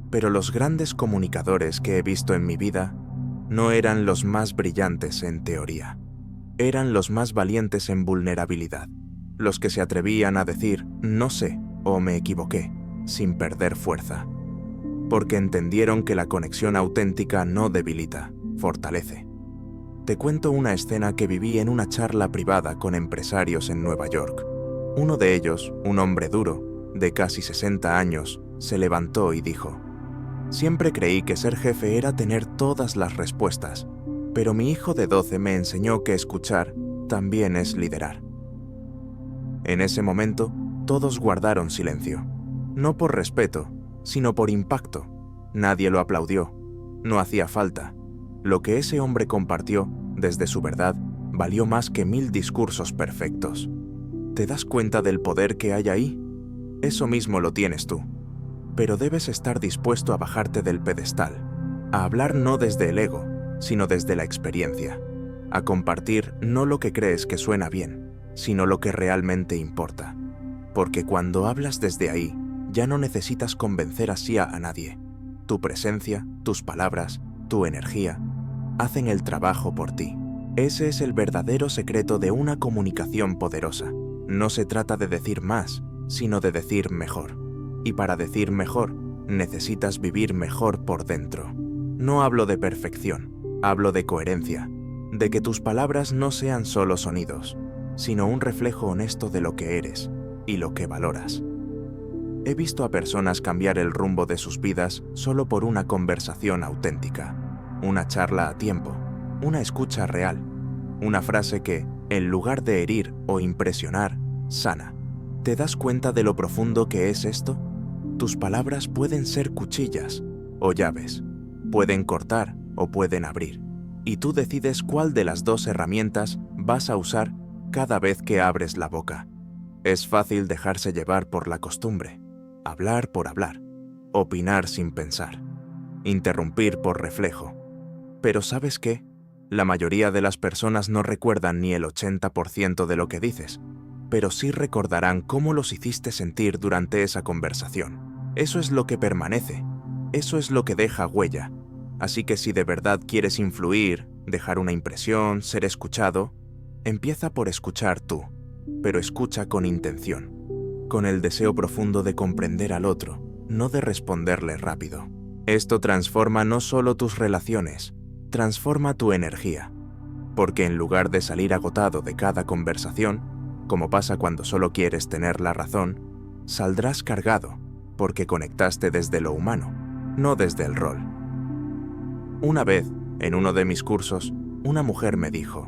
Pero los grandes comunicadores que he visto en mi vida no eran los más brillantes en teoría. Eran los más valientes en vulnerabilidad. Los que se atrevían a decir «no sé» o «me equivoqué», sin perder fuerza. Porque entendieron que la conexión auténtica no debilita, fortalece. Te cuento una escena que viví en una charla privada con empresarios en Nueva York. Uno de ellos, un hombre duro, de casi 60 años, se levantó y dijo: «Siempre creí que ser jefe era tener todas las respuestas, pero mi hijo de 12 me enseñó que escuchar también es liderar». En ese momento, todos guardaron silencio, no por respeto, sino por impacto. Nadie lo aplaudió, no hacía falta. Lo que ese hombre compartió, desde su verdad, valió más que 1000 discursos perfectos. ¿Te das cuenta del poder que hay ahí? Eso mismo lo tienes tú. Pero debes estar dispuesto a bajarte del pedestal, a hablar no desde el ego, sino desde la experiencia, a compartir no lo que crees que suena bien, sino lo que realmente importa. Porque cuando hablas desde ahí, ya no necesitas convencer así a nadie. Tu presencia, tus palabras, tu energía, hacen el trabajo por ti. Ese es el verdadero secreto de una comunicación poderosa. No se trata de decir más, sino de decir mejor. Y para decir mejor, necesitas vivir mejor por dentro. No hablo de perfección, hablo de coherencia, de que tus palabras no sean solo sonidos, sino un reflejo honesto de lo que eres y lo que valoras. He visto a personas cambiar el rumbo de sus vidas solo por una conversación auténtica, una charla a tiempo, una escucha real, una frase que, en lugar de herir o impresionar, sana. ¿Te das cuenta de lo profundo que es esto? Tus palabras pueden ser cuchillas o llaves, pueden cortar o pueden abrir, y tú decides cuál de las dos herramientas vas a usar cada vez que abres la boca. Es fácil dejarse llevar por la costumbre, hablar por hablar, opinar sin pensar, interrumpir por reflejo. Pero ¿sabes qué? La mayoría de las personas no recuerdan ni el 80% de lo que dices, pero sí recordarán cómo los hiciste sentir durante esa conversación. Eso es lo que permanece, eso es lo que deja huella. Así que si de verdad quieres influir, dejar una impresión, ser escuchado, empieza por escuchar tú, pero escucha con intención, con el deseo profundo de comprender al otro, no de responderle rápido. Esto transforma no solo tus relaciones, transforma tu energía, porque en lugar de salir agotado de cada conversación, como pasa cuando solo quieres tener la razón, saldrás cargado, porque conectaste desde lo humano, no desde el rol. Una vez, en uno de mis cursos, una mujer me dijo: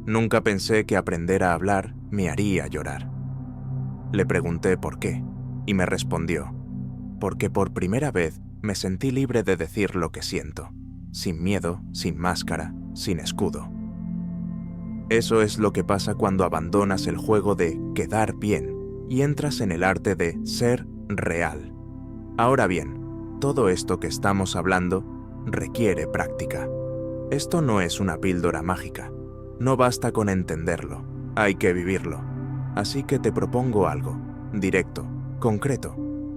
«Nunca pensé que aprender a hablar me haría llorar». Le pregunté por qué, y me respondió: «Porque por primera vez me sentí libre de decir lo que siento, sin miedo, sin máscara, sin escudo». Eso es lo que pasa cuando abandonas el juego de quedar bien y entras en el arte de ser real. Ahora bien, todo esto que estamos hablando requiere práctica. Esto no es una píldora mágica. No basta con entenderlo, hay que vivirlo. Así que te propongo algo, directo, concreto.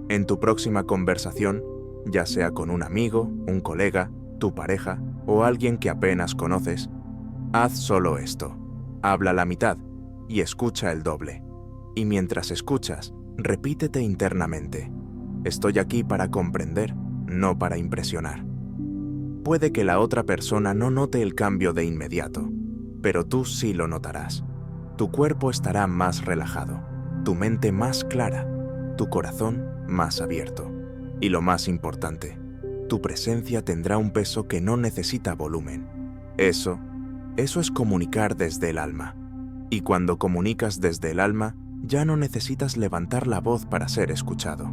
En tu próxima conversación, ya sea con un amigo, un colega, tu pareja o alguien que apenas conoces, haz solo esto. Habla la mitad y escucha el doble. Y mientras escuchas, repítete internamente: estoy aquí para comprender, no para impresionar. Puede que la otra persona no note el cambio de inmediato, pero tú sí lo notarás. Tu cuerpo estará más relajado, tu mente más clara, tu corazón más abierto. Y lo más importante, tu presencia tendrá un peso que no necesita volumen. Eso es comunicar desde el alma. Y cuando comunicas desde el alma, ya no necesitas levantar la voz para ser escuchado.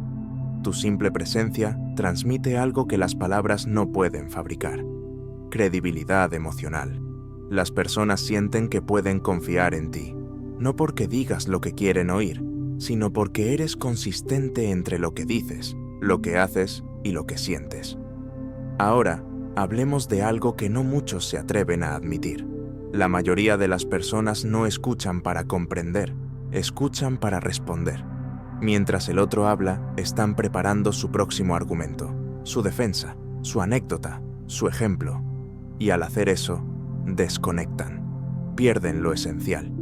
Tu simple presencia transmite algo que las palabras no pueden fabricar: credibilidad emocional. Las personas sienten que pueden confiar en ti, no porque digas lo que quieren oír, sino porque eres consistente entre lo que dices, lo que haces y lo que sientes. Ahora, hablemos de algo que no muchos se atreven a admitir. La mayoría de las personas no escuchan para comprender, escuchan para responder. Mientras el otro habla, están preparando su próximo argumento, su defensa, su anécdota, su ejemplo. Y al hacer eso, desconectan, pierden lo esencial.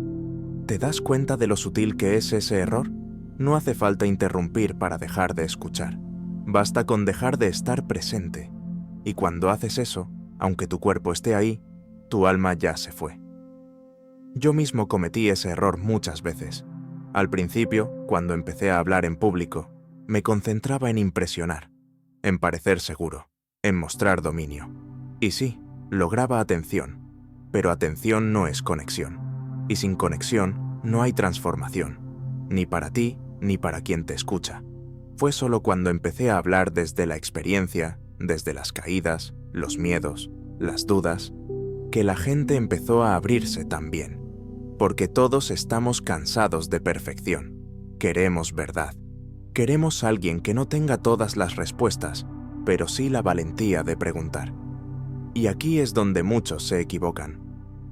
¿Te das cuenta de lo sutil que es ese error? No hace falta interrumpir para dejar de escuchar. Basta con dejar de estar presente. Y cuando haces eso, aunque tu cuerpo esté ahí, tu alma ya se fue. Yo mismo cometí ese error muchas veces. Al principio, cuando empecé a hablar en público, me concentraba en impresionar, en parecer seguro, en mostrar dominio. Y sí, lograba atención, pero atención no es conexión. Y sin conexión no hay transformación, ni para ti ni para quien te escucha. Fue solo cuando empecé a hablar desde la experiencia, desde las caídas, los miedos, las dudas, que la gente empezó a abrirse también. Porque todos estamos cansados de perfección. Queremos verdad. Queremos a alguien que no tenga todas las respuestas, pero sí la valentía de preguntar. Y aquí es donde muchos se equivocan.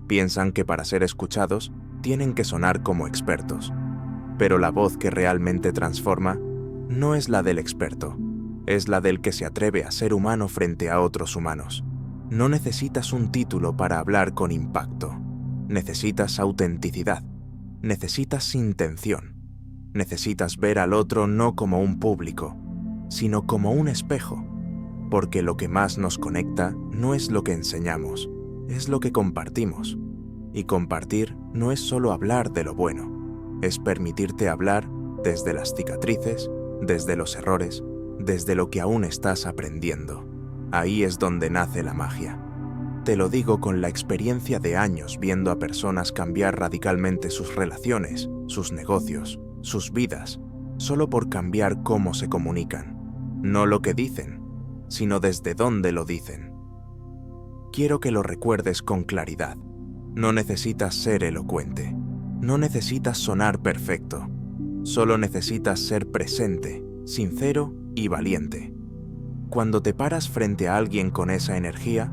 Piensan que para ser escuchados tienen que sonar como expertos. Pero la voz que realmente transforma no es la del experto, es la del que se atreve a ser humano frente a otros humanos. No necesitas un título para hablar con impacto. Necesitas autenticidad. Necesitas intención. Necesitas ver al otro no como un público, sino como un espejo, porque lo que más nos conecta no es lo que enseñamos, es lo que compartimos. Y compartir no es solo hablar de lo bueno, es permitirte hablar desde las cicatrices, desde los errores, desde lo que aún estás aprendiendo. Ahí es donde nace la magia. Te lo digo con la experiencia de años viendo a personas cambiar radicalmente sus relaciones, sus negocios, sus vidas, solo por cambiar cómo se comunican. No lo que dicen, sino desde dónde lo dicen. Quiero que lo recuerdes con claridad. No necesitas ser elocuente. No necesitas sonar perfecto. Solo necesitas ser presente, sincero y valiente. Cuando te paras frente a alguien con esa energía,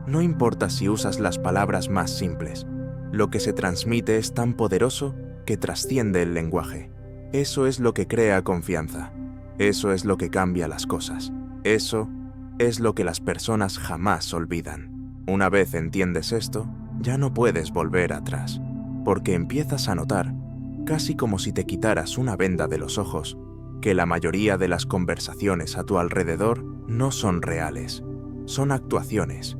no importa si usas las palabras más simples. Lo que se transmite es tan poderoso que trasciende el lenguaje. Eso es lo que crea confianza. Eso es lo que cambia las cosas. Eso es lo que las personas jamás olvidan. Una vez entiendes esto, ya no puedes volver atrás, porque empiezas a notar, casi como si te quitaras una venda de los ojos, que la mayoría de las conversaciones a tu alrededor no son reales, son actuaciones.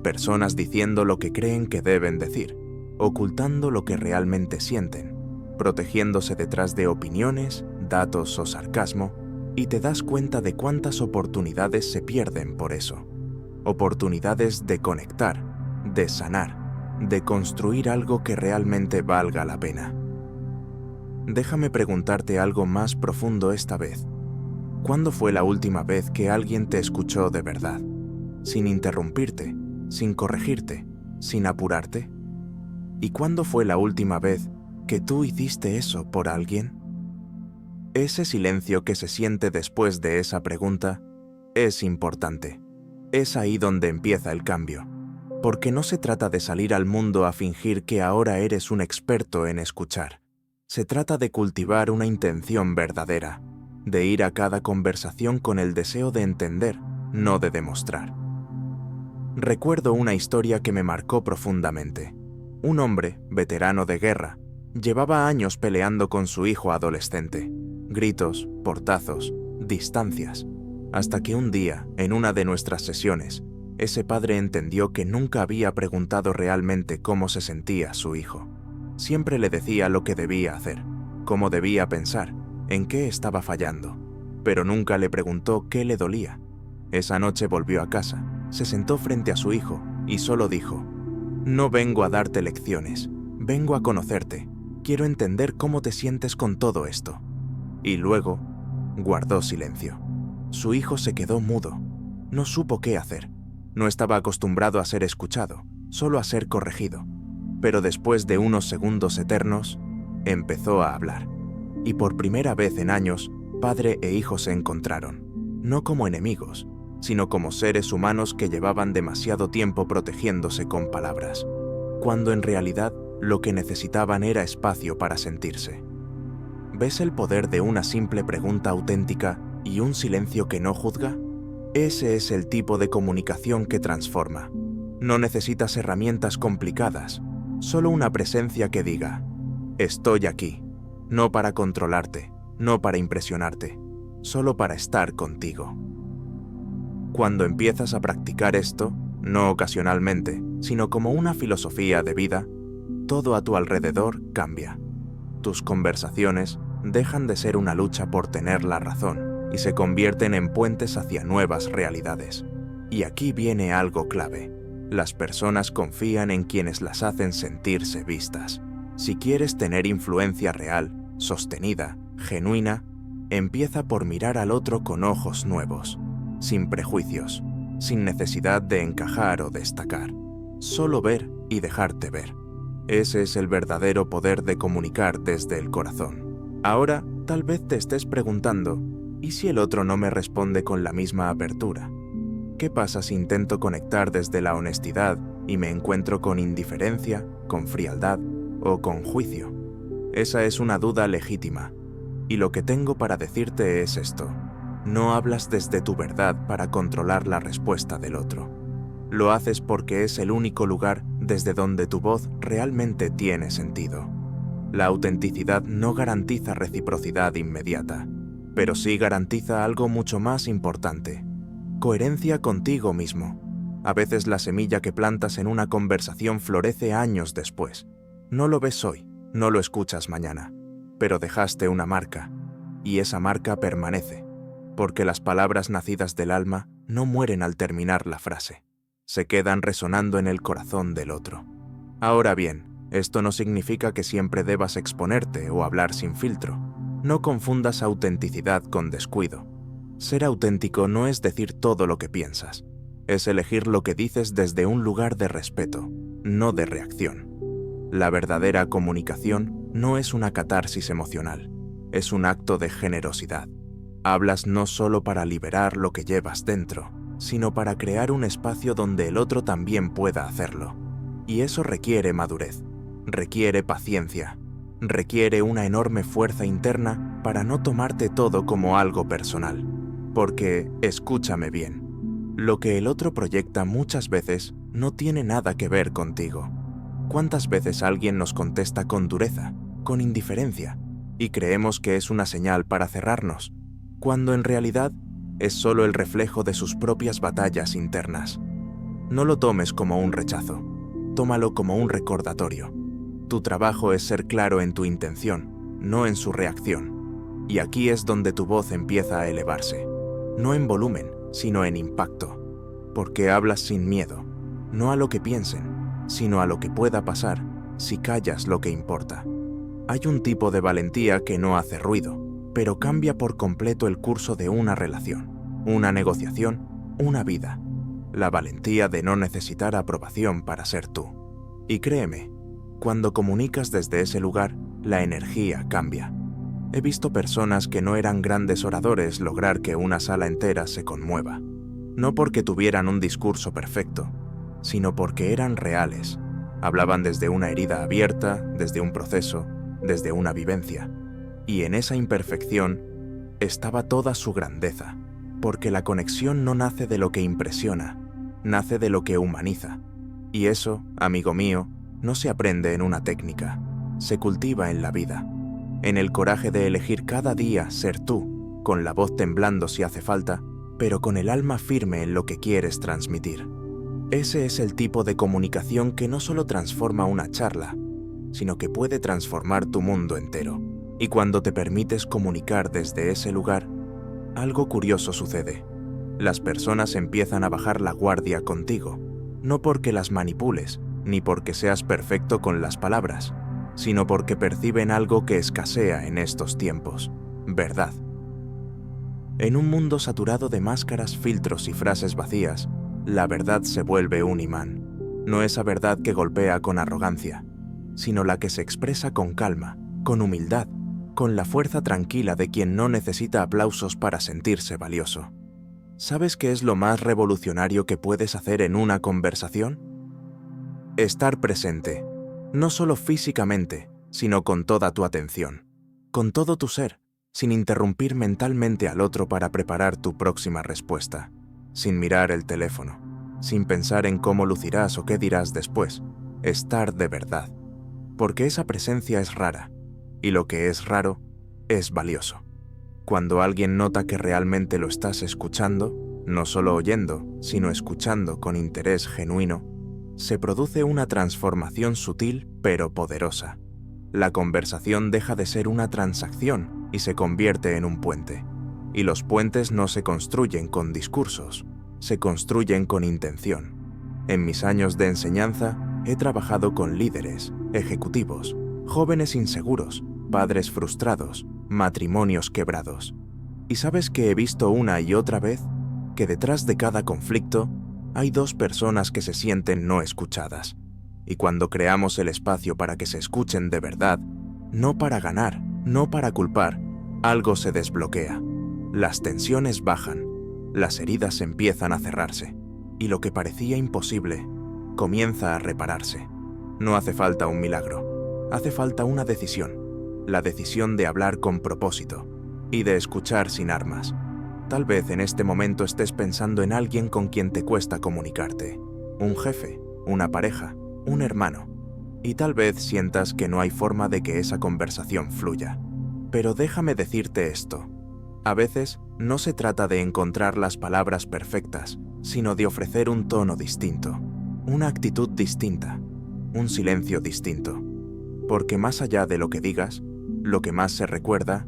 Personas diciendo lo que creen que deben decir, ocultando lo que realmente sienten, protegiéndose detrás de opiniones, datos o sarcasmo, y te das cuenta de cuántas oportunidades se pierden por eso. Oportunidades de conectar, de sanar, de construir algo que realmente valga la pena. Déjame preguntarte algo más profundo esta vez. ¿Cuándo fue la última vez que alguien te escuchó de verdad? Sin interrumpirte, sin corregirte, sin apurarte. ¿Y cuándo fue la última vez que tú hiciste eso por alguien? Ese silencio que se siente después de esa pregunta es importante. Es ahí donde empieza el cambio. Porque no se trata de salir al mundo a fingir que ahora eres un experto en escuchar. Se trata de cultivar una intención verdadera, de ir a cada conversación con el deseo de entender, no de demostrar. Recuerdo una historia que me marcó profundamente. Un hombre, veterano de guerra, llevaba años peleando con su hijo adolescente. Gritos, portazos, distancias, hasta que un día, en una de nuestras sesiones, ese padre entendió que nunca había preguntado realmente cómo se sentía su hijo. Siempre le decía lo que debía hacer, cómo debía pensar, en qué estaba fallando, pero nunca le preguntó qué le dolía. Esa noche volvió a casa, se sentó frente a su hijo y solo dijo: «No vengo a darte lecciones, vengo a conocerte, quiero entender cómo te sientes con todo esto». Y luego guardó silencio. Su hijo se quedó mudo, no supo qué hacer. No estaba acostumbrado a ser escuchado, solo a ser corregido. Pero después de unos segundos eternos, empezó a hablar. Y por primera vez en años, padre e hijo se encontraron, no como enemigos, sino como seres humanos que llevaban demasiado tiempo protegiéndose con palabras, cuando en realidad lo que necesitaban era espacio para sentirse. ¿Ves el poder de una simple pregunta auténtica y un silencio que no juzga? Ese es el tipo de comunicación que transforma. No necesitas herramientas complicadas, solo una presencia que diga: «Estoy aquí», no para controlarte, no para impresionarte, solo para estar contigo. Cuando empiezas a practicar esto, no ocasionalmente, sino como una filosofía de vida, todo a tu alrededor cambia. Tus conversaciones dejan de ser una lucha por tener la razón y se convierten en puentes hacia nuevas realidades. Y aquí viene algo clave. Las personas confían en quienes las hacen sentirse vistas. Si quieres tener influencia real, sostenida, genuina, empieza por mirar al otro con ojos nuevos, sin prejuicios, sin necesidad de encajar o destacar. Solo ver y dejarte ver. Ese es el verdadero poder de comunicar desde el corazón. Ahora, tal vez te estés preguntando: ¿y si el otro no me responde con la misma apertura? ¿Qué pasa si intento conectar desde la honestidad y me encuentro con indiferencia, con frialdad o con juicio? Esa es una duda legítima. Y lo que tengo para decirte es esto: no hablas desde tu verdad para controlar la respuesta del otro. Lo haces porque es el único lugar desde donde tu voz realmente tiene sentido. La autenticidad no garantiza reciprocidad inmediata, pero sí garantiza algo mucho más importante: coherencia contigo mismo. A veces la semilla que plantas en una conversación florece años después. No lo ves hoy, no lo escuchas mañana, pero dejaste una marca, y esa marca permanece, porque las palabras nacidas del alma no mueren al terminar la frase, se quedan resonando en el corazón del otro. Ahora bien, esto no significa que siempre debas exponerte o hablar sin filtro. No confundas autenticidad con descuido. Ser auténtico no es decir todo lo que piensas, es elegir lo que dices desde un lugar de respeto, no de reacción. La verdadera comunicación no es una catarsis emocional, es un acto de generosidad. Hablas no solo para liberar lo que llevas dentro, sino para crear un espacio donde el otro también pueda hacerlo. Y eso requiere madurez, requiere paciencia, requiere una enorme fuerza interna para no tomarte todo como algo personal. Porque, escúchame bien, lo que el otro proyecta muchas veces no tiene nada que ver contigo. ¿Cuántas veces alguien nos contesta con dureza, con indiferencia, y creemos que es una señal para cerrarnos, cuando en realidad es solo el reflejo de sus propias batallas internas? No lo tomes como un rechazo, tómalo como un recordatorio. Tu trabajo es ser claro en tu intención, no en su reacción. Y aquí es donde tu voz empieza a elevarse, no en volumen, sino en impacto, porque hablas sin miedo, no a lo que piensen, sino a lo que pueda pasar si callas lo que importa. Hay un tipo de valentía que no hace ruido, pero cambia por completo el curso de una relación, una negociación, una vida. La valentía de no necesitar aprobación para ser tú. Y créeme, cuando comunicas desde ese lugar, la energía cambia. He visto personas que no eran grandes oradores lograr que una sala entera se conmueva. No porque tuvieran un discurso perfecto, sino porque eran reales. Hablaban desde una herida abierta, desde un proceso, desde una vivencia. Y en esa imperfección estaba toda su grandeza, porque la conexión no nace de lo que impresiona, nace de lo que humaniza. Y eso, amigo mío, no se aprende en una técnica, se cultiva en la vida, en el coraje de elegir cada día ser tú, con la voz temblando si hace falta, pero con el alma firme en lo que quieres transmitir. Ese es el tipo de comunicación que no solo transforma una charla, sino que puede transformar tu mundo entero. Y cuando te permites comunicar desde ese lugar, algo curioso sucede. Las personas empiezan a bajar la guardia contigo, no porque las manipules, ni porque seas perfecto con las palabras, sino porque perciben algo que escasea en estos tiempos: verdad. En un mundo saturado de máscaras, filtros y frases vacías, la verdad se vuelve un imán. No esa verdad que golpea con arrogancia, sino la que se expresa con calma, con humildad, con la fuerza tranquila de quien no necesita aplausos para sentirse valioso. ¿Sabes qué es lo más revolucionario que puedes hacer en una conversación? Estar presente, no solo físicamente, sino con toda tu atención, con todo tu ser, sin interrumpir mentalmente al otro para preparar tu próxima respuesta, sin mirar el teléfono, sin pensar en cómo lucirás o qué dirás después. Estar de verdad, porque esa presencia es rara, y lo que es raro es valioso. Cuando alguien nota que realmente lo estás escuchando, no solo oyendo, sino escuchando con interés genuino, se produce una transformación sutil pero poderosa. La conversación deja de ser una transacción y se convierte en un puente. Y los puentes no se construyen con discursos, se construyen con intención. En mis años de enseñanza he trabajado con líderes, ejecutivos, jóvenes inseguros, padres frustrados, matrimonios quebrados. ¿Y sabes qué he visto una y otra vez? Que detrás de cada conflicto hay dos personas que se sienten no escuchadas. Y cuando creamos el espacio para que se escuchen de verdad, no para ganar, no para culpar, algo se desbloquea. Las tensiones bajan, las heridas empiezan a cerrarse, y lo que parecía imposible comienza a repararse. No hace falta un milagro, hace falta una decisión, la decisión de hablar con propósito y de escuchar sin armas. Tal vez en este momento estés pensando en alguien con quien te cuesta comunicarte, un jefe, una pareja, un hermano. Y tal vez sientas que no hay forma de que esa conversación fluya. Pero déjame decirte esto. A veces no se trata de encontrar las palabras perfectas, sino de ofrecer un tono distinto, una actitud distinta, un silencio distinto. Porque más allá de lo que digas, lo que más se recuerda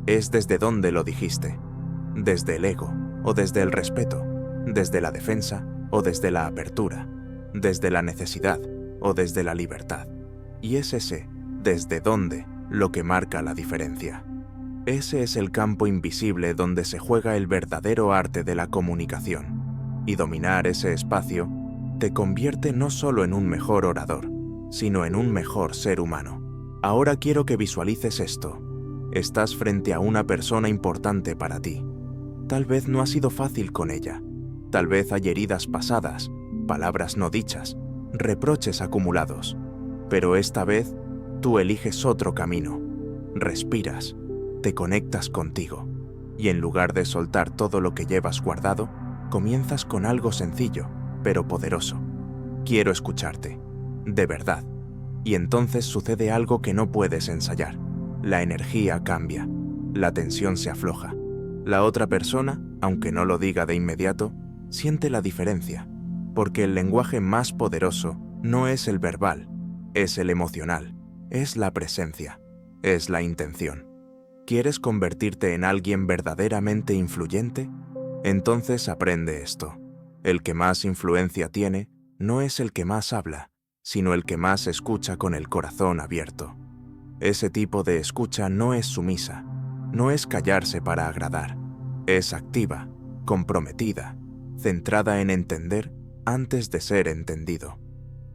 es desde dónde lo dijiste. Desde el ego o desde el respeto, desde la defensa o desde la apertura, desde la necesidad o desde la libertad. Y es ese desde dónde lo que marca la diferencia. Ese es el campo invisible donde se juega el verdadero arte de la comunicación. Y dominar ese espacio te convierte no solo en un mejor orador, sino en un mejor ser humano. Ahora quiero que visualices esto. Estás frente a una persona importante para ti. Tal vez no ha sido fácil con ella. Tal vez hay heridas pasadas, palabras no dichas, reproches acumulados. Pero esta vez, tú eliges otro camino. Respiras, te conectas contigo. Y en lugar de soltar todo lo que llevas guardado, comienzas con algo sencillo, pero poderoso. Quiero escucharte. De verdad. Y entonces sucede algo que no puedes ensayar. La energía cambia. La tensión se afloja. La otra persona, aunque no lo diga de inmediato, siente la diferencia, porque el lenguaje más poderoso no es el verbal, es el emocional, es la presencia, es la intención. ¿Quieres convertirte en alguien verdaderamente influyente? Entonces aprende esto. El que más influencia tiene no es el que más habla, sino el que más escucha con el corazón abierto. Ese tipo de escucha no es sumisa, no es callarse para agradar, es activa, comprometida, centrada en entender antes de ser entendido,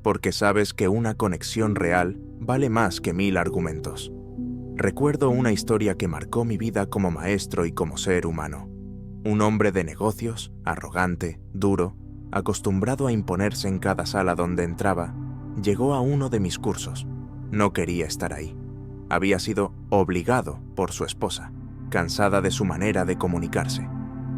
porque sabes que una conexión real vale más que 1000 argumentos. Recuerdo una historia que marcó mi vida como maestro y como ser humano. Un hombre de negocios, arrogante, duro, acostumbrado a imponerse en cada sala donde entraba, llegó a uno de mis cursos. No quería estar ahí. Había sido obligado por su esposa, cansada de su manera de comunicarse.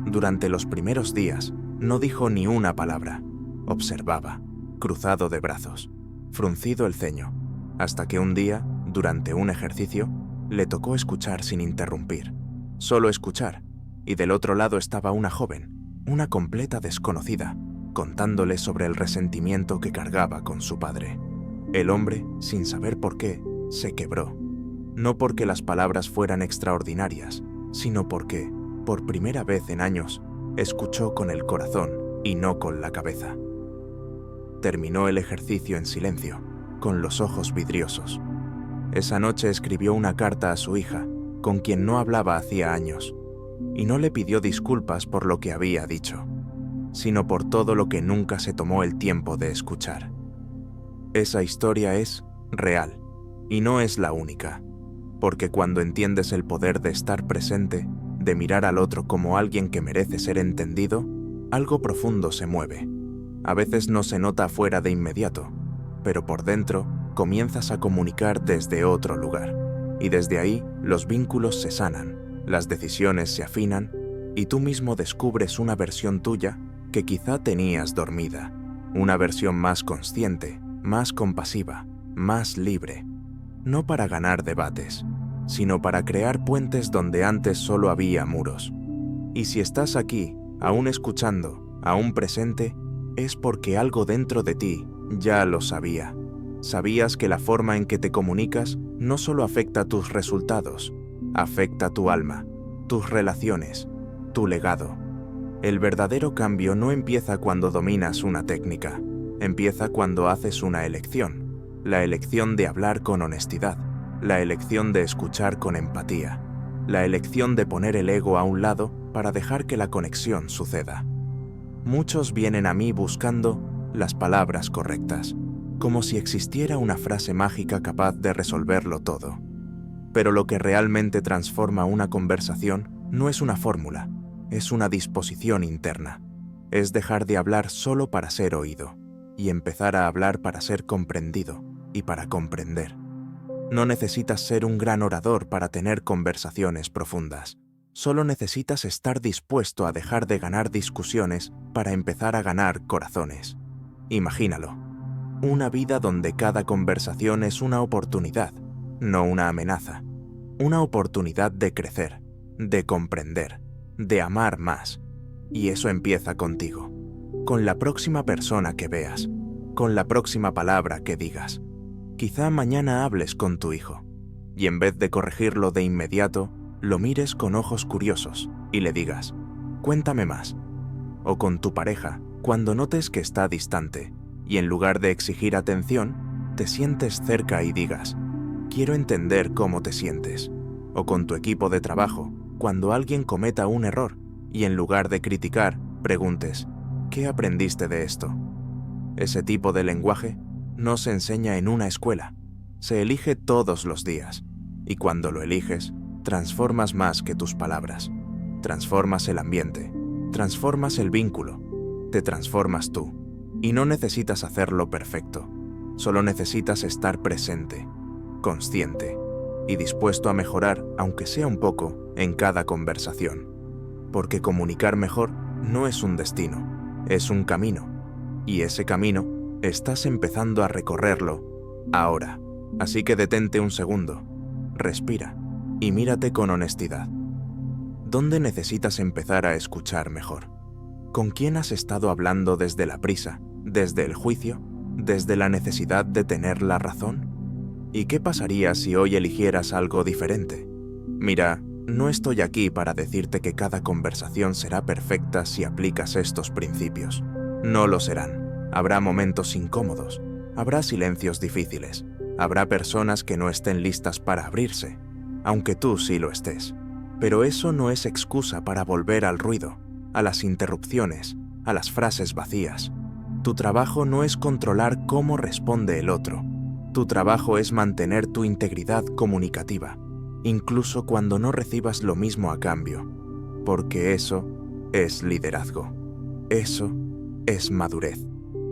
Durante los primeros días, no dijo ni una palabra. Observaba, cruzado de brazos, fruncido el ceño, hasta que un día, durante un ejercicio, le tocó escuchar sin interrumpir. Solo escuchar, y del otro lado estaba una joven, una completa desconocida, contándole sobre el resentimiento que cargaba con su padre. El hombre, sin saber por qué, se quebró. No porque las palabras fueran extraordinarias, sino porque, por primera vez en años, escuchó con el corazón y no con la cabeza. Terminó el ejercicio en silencio, con los ojos vidriosos. Esa noche escribió una carta a su hija, con quien no hablaba hacía años, y no le pidió disculpas por lo que había dicho, sino por todo lo que nunca se tomó el tiempo de escuchar. Esa historia es real, y no es la única, porque cuando entiendes el poder de estar presente, de mirar al otro como alguien que merece ser entendido, algo profundo se mueve. A veces no se nota afuera de inmediato, pero por dentro comienzas a comunicar desde otro lugar, y desde ahí los vínculos se sanan, las decisiones se afinan, y tú mismo descubres una versión tuya que quizá tenías dormida, una versión más consciente, más compasiva, más libre, no para ganar debates, sino para crear puentes donde antes solo había muros. Y si estás aquí, aún escuchando, aún presente, es porque algo dentro de ti ya lo sabía. Sabías que la forma en que te comunicas no solo afecta tus resultados, afecta tu alma, tus relaciones, tu legado. El verdadero cambio no empieza cuando dominas una técnica, empieza cuando haces una elección, la elección de hablar con honestidad, la elección de escuchar con empatía, la elección de poner el ego a un lado para dejar que la conexión suceda. Muchos vienen a mí buscando las palabras correctas, como si existiera una frase mágica capaz de resolverlo todo. Pero lo que realmente transforma una conversación no es una fórmula, es una disposición interna. Es dejar de hablar solo para ser oído y empezar a hablar para ser comprendido y para comprender. No necesitas ser un gran orador para tener conversaciones profundas. Solo necesitas estar dispuesto a dejar de ganar discusiones para empezar a ganar corazones. Imagínalo. Una vida donde cada conversación es una oportunidad, no una amenaza. Una oportunidad de crecer, de comprender, de amar más. Y eso empieza contigo, con la próxima persona que veas, con la próxima palabra que digas. Quizá mañana hables con tu hijo y en vez de corregirlo de inmediato, lo mires con ojos curiosos y le digas, cuéntame más. O con tu pareja, cuando notes que está distante y en lugar de exigir atención, te sientes cerca y digas, quiero entender cómo te sientes. O con tu equipo de trabajo, cuando alguien cometa un error y en lugar de criticar, preguntes, ¿qué aprendiste de esto? Ese tipo de lenguaje no se enseña en una escuela, se elige todos los días. Y cuando lo eliges, transformas más que tus palabras. Transformas el ambiente, transformas el vínculo, te transformas tú. Y no necesitas hacerlo perfecto, solo necesitas estar presente, consciente y dispuesto a mejorar, aunque sea un poco, en cada conversación. Porque comunicar mejor no es un destino, es un camino. Y ese camino estás empezando a recorrerlo ahora. Así que detente un segundo, respira y mírate con honestidad. ¿Dónde necesitas empezar a escuchar mejor? ¿Con quién has estado hablando desde la prisa, desde el juicio, desde la necesidad de tener la razón? ¿Y qué pasaría si hoy eligieras algo diferente? Mira, no estoy aquí para decirte que cada conversación será perfecta si aplicas estos principios. No lo serán. Habrá momentos incómodos, habrá silencios difíciles, habrá personas que no estén listas para abrirse, aunque tú sí lo estés. Pero eso no es excusa para volver al ruido, a las interrupciones, a las frases vacías. Tu trabajo no es controlar cómo responde el otro. Tu trabajo es mantener tu integridad comunicativa, incluso cuando no recibas lo mismo a cambio, porque eso es liderazgo. Eso es madurez.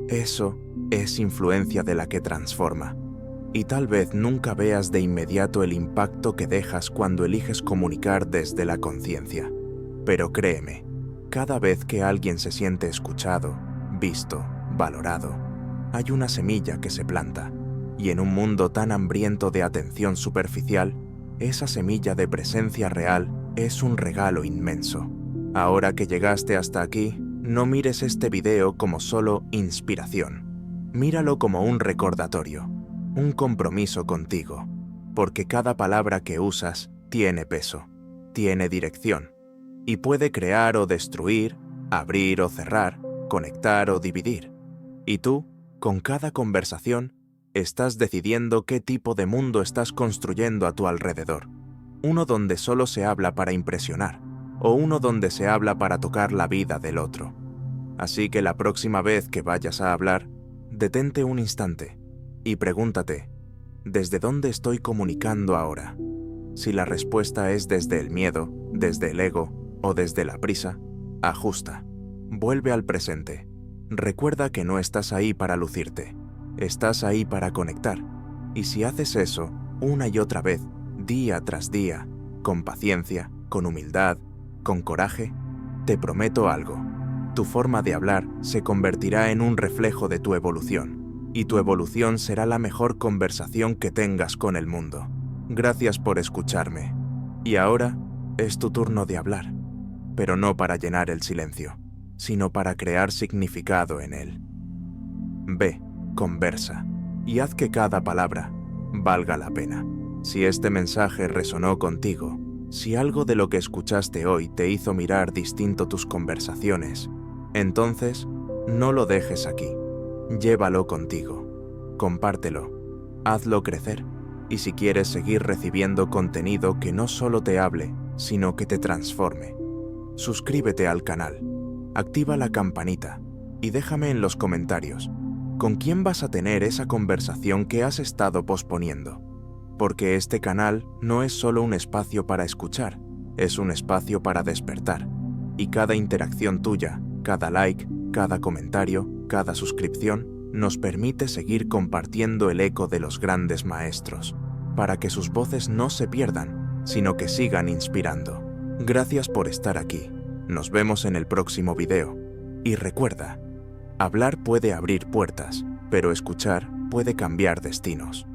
Eso es influencia de la que transforma. Y tal vez nunca veas de inmediato el impacto que dejas cuando eliges comunicar desde la conciencia. Pero créeme, cada vez que alguien se siente escuchado, visto, valorado, hay una semilla que se planta. Y en un mundo tan hambriento de atención superficial, esa semilla de presencia real es un regalo inmenso. Ahora que llegaste hasta aquí, no mires este video como solo inspiración. Míralo como un recordatorio, un compromiso contigo, porque cada palabra que usas tiene peso, tiene dirección, y puede crear o destruir, abrir o cerrar, conectar o dividir. Y tú, con cada conversación, estás decidiendo qué tipo de mundo estás construyendo a tu alrededor. Uno donde solo se habla para impresionar, o uno donde se habla para tocar la vida del otro. Así que la próxima vez que vayas a hablar, detente un instante y pregúntate, ¿desde dónde estoy comunicando ahora? Si la respuesta es desde el miedo, desde el ego o desde la prisa, ajusta. Vuelve al presente. Recuerda que no estás ahí para lucirte. Estás ahí para conectar. Y si haces eso una y otra vez, día tras día, con paciencia, con humildad, con coraje, te prometo algo. Tu forma de hablar se convertirá en un reflejo de tu evolución. Y tu evolución será la mejor conversación que tengas con el mundo. Gracias por escucharme. Y ahora es tu turno de hablar. Pero no para llenar el silencio, sino para crear significado en él. Ve, conversa, y haz que cada palabra valga la pena. Si este mensaje resonó contigo, si algo de lo que escuchaste hoy te hizo mirar distinto tus conversaciones, entonces no lo dejes aquí. Llévalo contigo, compártelo, hazlo crecer. Y si quieres seguir recibiendo contenido que no solo te hable, sino que te transforme, suscríbete al canal, activa la campanita y déjame en los comentarios con quién vas a tener esa conversación que has estado posponiendo. Porque este canal no es solo un espacio para escuchar, es un espacio para despertar. Y cada interacción tuya, cada like, cada comentario, cada suscripción, nos permite seguir compartiendo el eco de los grandes maestros, para que sus voces no se pierdan, sino que sigan inspirando. Gracias por estar aquí. Nos vemos en el próximo video. Y recuerda, hablar puede abrir puertas, pero escuchar puede cambiar destinos.